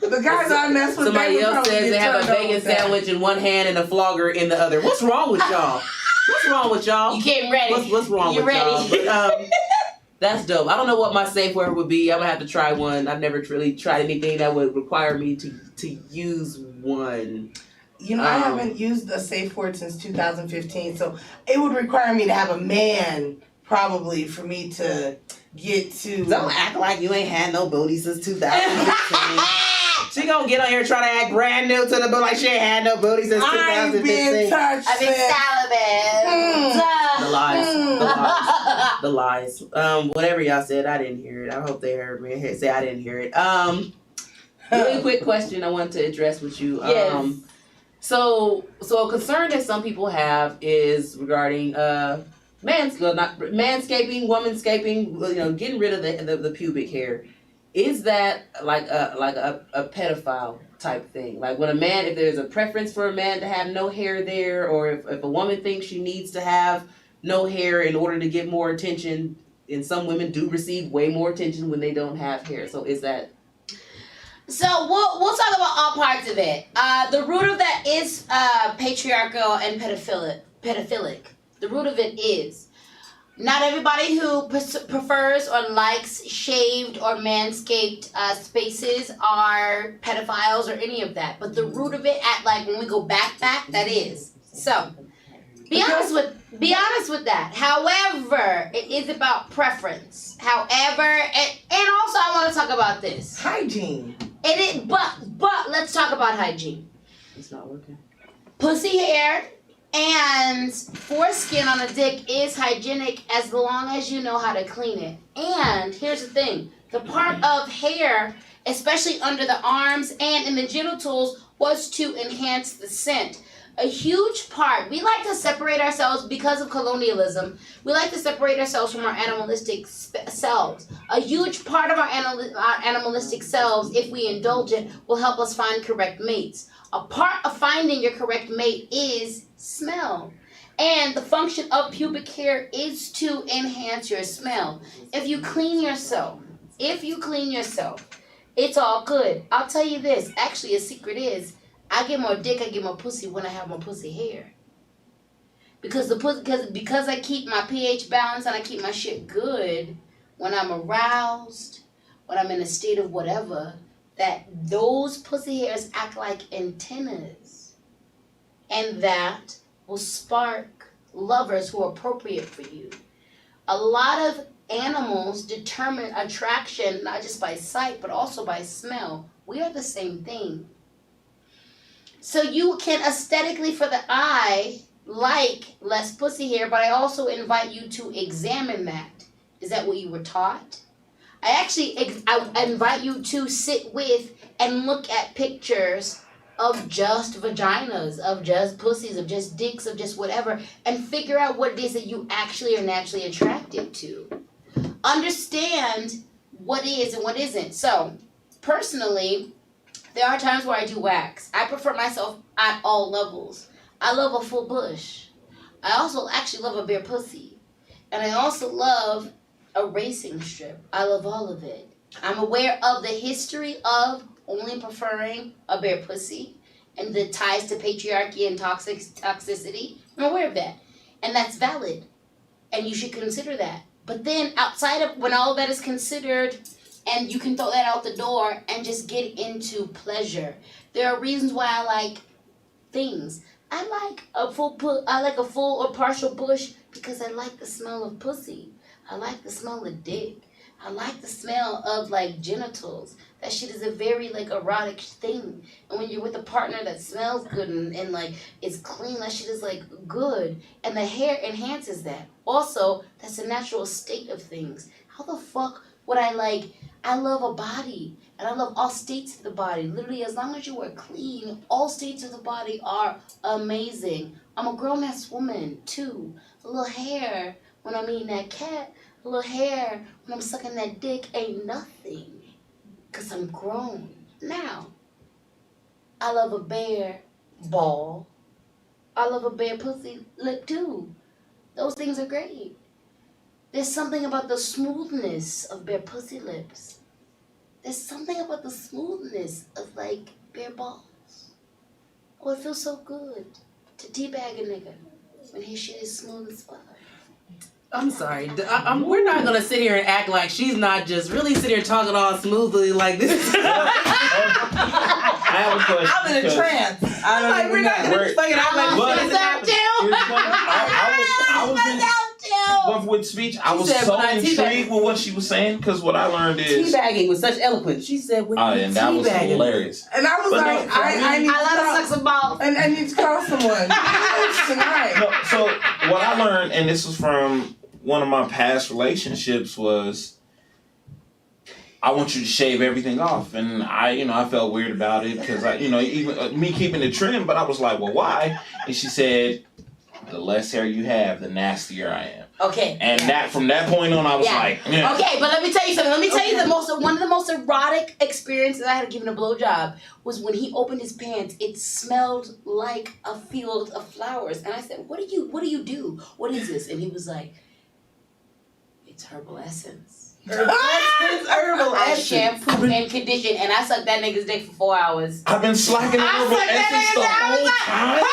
the guys I mess with, somebody else says they have a bacon sandwich in one hand and a flogger in the other. What's wrong with y'all? What's wrong with y'all? You getting ready. What's wrong with y'all? But, that's dope. I don't know what my safe word would be. I'm gonna have to try one. I've never really tried anything that would require me to use one. You know, I haven't used a safe word since 2015, so it would require me to have a man, probably, for me to get to. Don't act like you ain't had no booty since 2015. She gonna get on here trying to act brand new to the boot like she ain't had no booty since I ain't 2015. been touched. I've been celibate. The lies. Whatever y'all said, I didn't hear it. I hope they heard me. Say I didn't hear it. Really quick question I want to address with you. Yes. So a concern that some people have is regarding manscaping, womanscaping, getting rid of the pubic hair. Is that like a pedophile type thing? Like when if there's a preference for a man to have no hair there, or if a woman thinks she needs to have no hair in order to get more attention, and some women do receive way more attention when they don't have hair. So is that... So we'll talk about all parts of it. The root of that is patriarchal and pedophilic. The root of it is not everybody who prefers or likes shaved or manscaped spaces are pedophiles or any of that. But the root of it, when we go back, that is. So be honest with that. However, it is about preference. However, and also I want to talk about this. Hygiene. It is, but let's talk about hygiene. It's not working. Pussy hair and foreskin on a dick is hygienic as long as you know how to clean it. And here's the thing. The part of hair, especially under the arms and in the genitals, was to enhance the scent. A huge part, we like to separate ourselves because of colonialism. We like to separate ourselves from our animalistic selves. A huge part of our animalistic selves, if we indulge it, will help us find correct mates. A part of finding your correct mate is smell. And the function of pubic hair is to enhance your smell. If you clean yourself, it's all good. I'll tell you this, actually a secret is, I get more dick, I get more pussy when I have more pussy hair. Because I keep my pH balanced and I keep my shit good when I'm aroused, when I'm in a state of whatever, that those pussy hairs act like antennas. And that will spark lovers who are appropriate for you. A lot of animals determine attraction not just by sight, but also by smell. We are the same thing. So you can aesthetically for the eye like less pussy hair, but I also invite you to examine that. Is that what you were taught? I invite you to sit with and look at pictures of just vaginas, of just pussies, of just dicks, of just whatever, and figure out what it is that you actually are naturally attracted to. Understand what is and what isn't. So, personally, there are times where I do wax. I prefer myself at all levels. I love a full bush. I also actually love a bare pussy. And I also love a racing strip. I love all of it. I'm aware of the history of only preferring a bare pussy and the ties to patriarchy and toxicity. I'm aware of that. And that's valid. And you should consider that. But then outside of when all that is considered, and you can throw that out the door and just get into pleasure. There are reasons why I like things. I like a full or partial bush because I like the smell of pussy. I like the smell of dick. I like the smell of genitals. That shit is a very erotic thing. And when you're with a partner that smells good and is clean, that shit is good. And the hair enhances that. Also, that's a natural state of things. How the fuck would I love a body, and I love all states of the body. Literally, as long as you are clean, all states of the body are amazing. I'm a grown-ass woman, too. A little hair when I'm eating that cat, a little hair when I'm sucking that dick ain't nothing, because I'm grown. Now, I love a bare ball. I love a bare pussy lip, too. Those things are great. There's something about the smoothness of bare pussy lips. There's something about the smoothness of bare balls. Oh, it feels so good to teabag a nigga when his shit is smooth as fuck. I'm sorry. We're not gonna sit here and act like she's not just really sitting here talking all smoothly like this. I have a question. I'm in a trance. I don't even we're not know. gonna fucking act like this. I was in But with speech, I She was said, so when I intrigued with what she was saying because what I learned is teabagging with such eloquence. She said, when you and that was teabagging. hilarious. And I was But like, no, I need I love to to suck some balls. and I need to call someone tonight. No, so what I learned, and this was from one of my past relationships, was I want you to shave everything off, and I felt weird about it because even me keeping it trim, but I was like, well, why? And she said, the less hair you have, the nastier I am. Okay. And that from that point on, I was like, yeah. Okay, but let me tell you something. Let me tell you one of the most erotic experiences I had given a blowjob was when he opened his pants. It smelled like a field of flowers, and I said, "What do you do? What is this?" And he was like, "It's herbal essence." Herbal I essence. shampoo and condition, and I sucked that nigga's dick for 4 hours. I've been slacking I herbal sucked that essence nigga's the dick. I was whole like, time.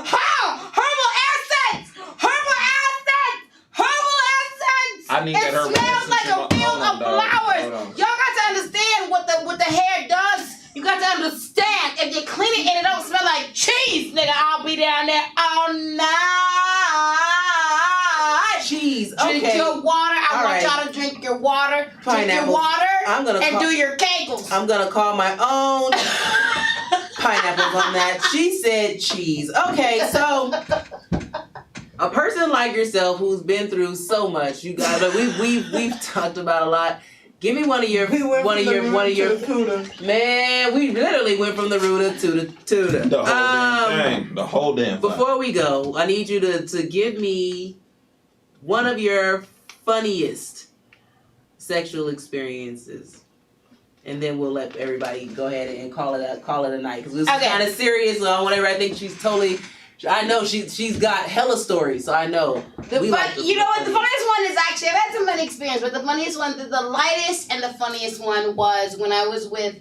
how? Herbal essence! Herbal essence! Herbal essence! I need that herbal It smells essence like in a my- field hold on, of dog. flowers. Hold on. Y'all got to understand what the hair does. You got to understand. If you clean it and it don't smell like cheese, nigga, I'll be down there all night. Cheese. Drink Okay. your water. I All want right. y'all to drink your water. Drink your Pineapple. water. I'm gonna and call- do your kegels. I'm gonna call my own pineapples on that. She said cheese. Okay, so a person like yourself who's been through so much, you guys, we've talked about a lot. Give me one of your man. We literally went from the rooter to the tutor. The whole damn thing. The whole damn thing. Before we go, I need you to give me one of your funniest sexual experiences, and then we'll let everybody go ahead and call it a night because this is kind of serious. So I want everybody to think she's totally. I know she's got hella stories, so I know. You know what? The funniest one is actually I've had some funny experience, but the funniest one, the lightest and the funniest one was when I was with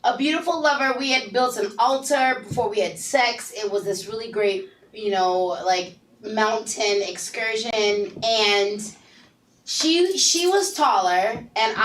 a beautiful lover. We had built an altar before we had sex. It was this really great, like mountain excursion, and she was taller, and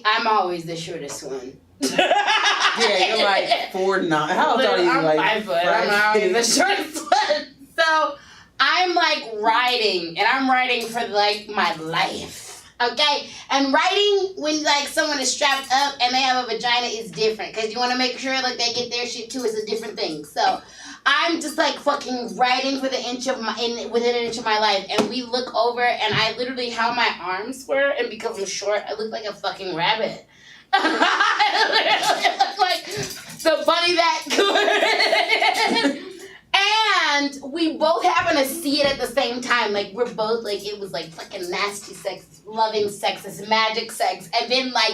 I'm always the shortest one. Yeah, you're like 4'9". How old are you? I'm Like 5 foot. I'm always the shortest one. So I'm like riding, and I'm riding for like my life. Okay, and riding when like someone is strapped up and they have a vagina is different because you want to make sure like they get their shit too. It's a different thing. So I'm just like fucking riding for within an inch of my life, and we look over, and I literally how my arms were, and because I'm short, I look like a fucking rabbit. I literally look like the bunny that could. And we both happen to see it at the same time. Like, we're both, like, it was, like, fucking nasty sex, loving sex, this magic sex. And then, like,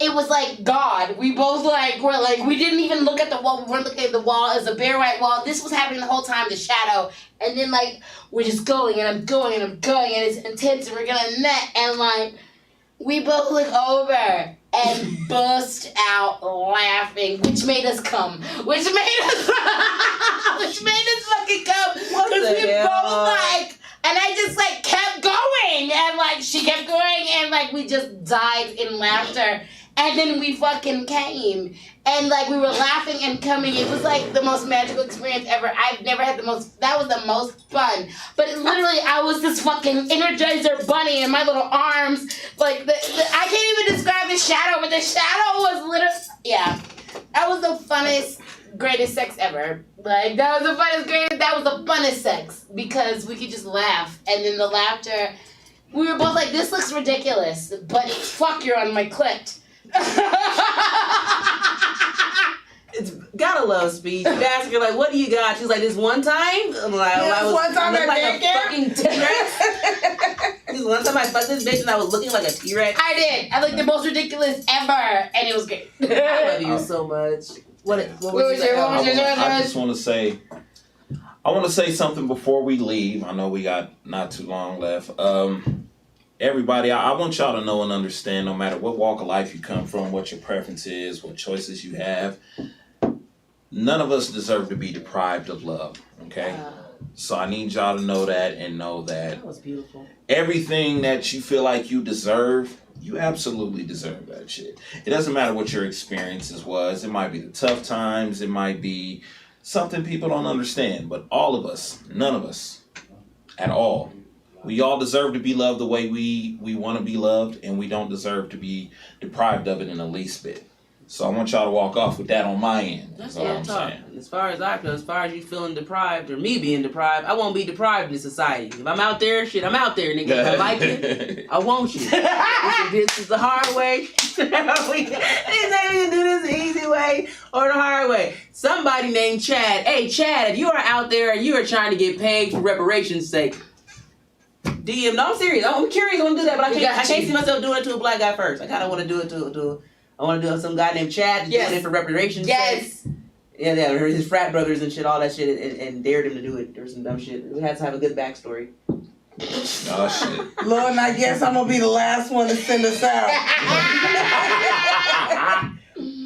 it was, like, God. We both, like, were, like, we didn't even look at the wall. We weren't looking at the wall as a bare white wall. This was happening the whole time, the shadow. And then, like, we're just going, and I'm going, and I'm going, and it's intense, and we're gonna nut. And, like, we both look over and bust out laughing, which made us come. Which made us fucking come. What Because the we hell? both like, and I just like kept going, and like she kept going, and like we just died in laughter. And then we fucking came. And like we were laughing and coming. It was like the most magical experience ever. I've never had that was the most fun. But literally I was this fucking Energizer bunny in my little arms. Like I can't even describe the shadow, but the shadow was literally, yeah. That was the funnest, greatest sex ever. Like that was the funnest sex. Because we could just laugh. And then the laughter, we were both like, this looks ridiculous. But fuck, you're on my clit. It's gotta love speech. You ask her like, "What do you got?" She's like, "This one time, like, Yeah, I was one time looked at like a daycare? fucking T-Rex." This one time I fucked this bitch and I was looking like a T-Rex. I did. I looked the most ridiculous ever, and it was great. I love you so much. What was your? I just want to say, I want to say something before we leave. I know we got not too long left. Everybody, I want y'all to know and understand, no matter what walk of life you come from, what your preference is, what choices you have, none of us deserve to be deprived of love, okay? So I need y'all to know that and know that was beautiful. Everything that you feel like you deserve, you absolutely deserve that shit. It doesn't matter what your experiences was. It might be the tough times. It might be something people don't understand. But all of us, none of us at all, We all deserve to be loved the way we want to be loved, and we don't deserve to be deprived of it in the least bit. So I want y'all to walk off with that on my end. That's all what I'm saying. As far as I feel, as far as you feeling deprived or me being deprived, I won't be deprived in society. If I'm out there, shit, I'm out there, nigga. If I like it, I want you. This is the hard way. We can do this the easy way or the hard way. Somebody named Chad. Hey, Chad, if you are out there and you are trying to get paid for reparations' sake, DM. No, I'm serious. I'm curious. I want to do that, but I can't see myself doing it to a black guy first. I kind of want to do it to I want to do it to some guy named Chad. Yes. Doing it for reparations. Yes. Yeah, his frat brothers and shit, all that shit, and dared him to do it. There was some dumb shit. We had to have a good backstory. Oh shit. Lord, and I guess I'm gonna be the last one to send us out.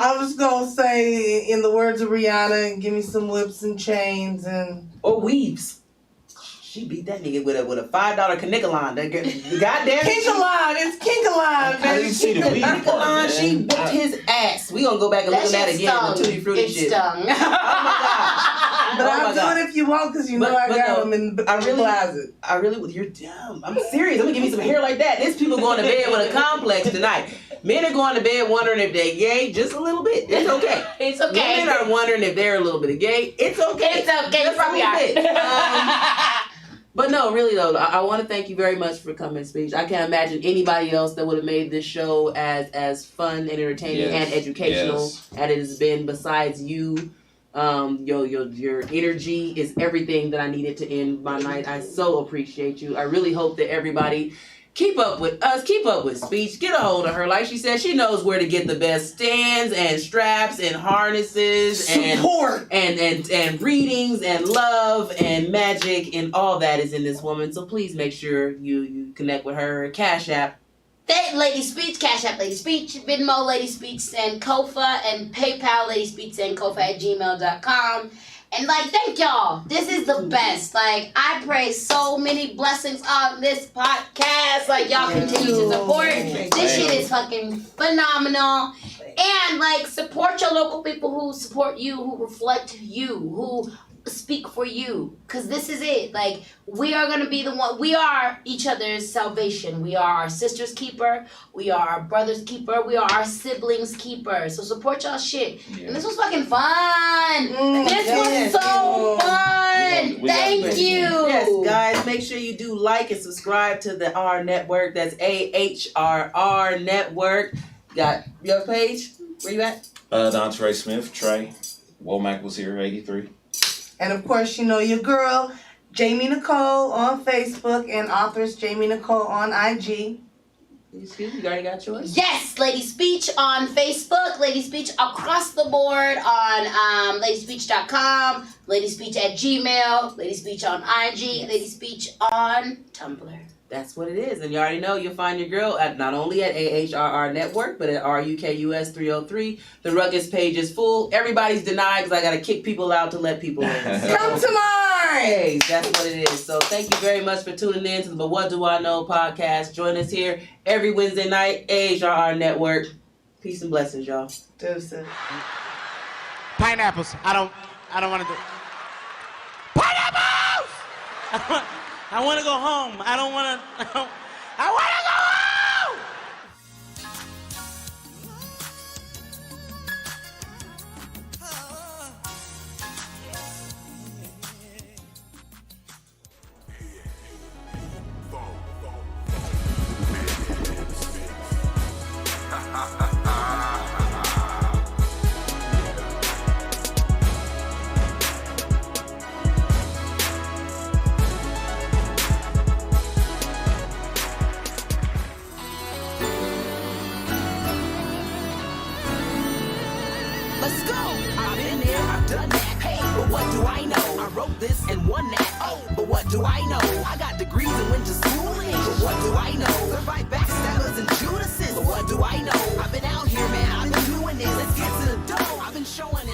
I'm just gonna say, in the words of Rihanna, give me some whips and chains and weaves. She beat that nigga with a $5 Knickerline. Goddamn. Kinkaline, it's Kinkaline, baby. I didn't see the weed part, man. She whipped his ass. We gonna go back and look at that again. The Tutti Frutti shit. Stung. Oh my god. But I'll do it if you want, because you know I got them in the closet. You're dumb. I'm serious. I'm gonna give me some hair like that. There's people going to bed with a complex tonight. Men are going to bed wondering if they're gay just a little bit. It's okay. It's okay. Women are wondering if they're a little bit gay. It's okay. It's okay. Just Probably a little bit. But no, really though, I want to thank you very much for coming to speech. I can't imagine anybody else that would have made this show as fun and entertaining and educational as it has been besides you. Your energy is everything that I needed to end my night. I so appreciate you. I really hope that everybody keep up with us, keep up with Speech, get a hold of her. Like she said, she knows where to get the best stands and straps and harnesses and support and readings and love and magic, and all that is in this woman. So please make sure you connect with her. Cash App. Lady Speech, Cash App Lady Speech, Venmo Lady Speech, Sankofa, and PayPal Lady Speech, Sankofa@gmail.com. And thank y'all. This is the best. I pray so many blessings on this podcast. Y'all continue to support. This shit is fucking phenomenal. And support your local people who support you, who reflect you, who speak for you. Because this is it. We are going to be the one. We are each other's salvation. We are our sister's keeper. We are our brother's keeper. We are our siblings' keeper. So support y'all shit. Yeah. And this was fucking fun. This was so fun. Thank you. Yes, guys, make sure you do like and subscribe to the R Network. That's AHRR Network. Got your page? Where you at? Dontre Smith, Trey. Womack was here, 83. And of course, your girl, Jamie Nichole on Facebook, and authors Jamie Nichole on IG. Excuse me, you already got yours? Yes, Lady Speech on Facebook, Lady Speech across the board on ladyspeech.com, Lady Speech at Gmail, Lady Speech on IG, Lady Speech on Tumblr. That's what it is. And you already know you'll find your girl not only at AHRR Network, but at RUKUS 303. The Rukus page is full. Everybody's denied because I got to kick people out to let people in. So, come to mine! That's what it is. So thank you very much for tuning in to the But What Do I Know podcast. Join us here every Wednesday night, AHRR Network. Peace and blessings, y'all. Deuces. Pineapples. I don't want to do it. Pineapples! I want to go home. I want to go home. Let's go. I've been there, I've done that. Hey, but what do I know? I wrote this and won that. Oh, but what do I know? I got degrees and went to schooling. But what do I know? Survive backstabbers and Judases. But what do I know? I've been out here, man. I've been doing this. Let's get to the dough. I've been showing it.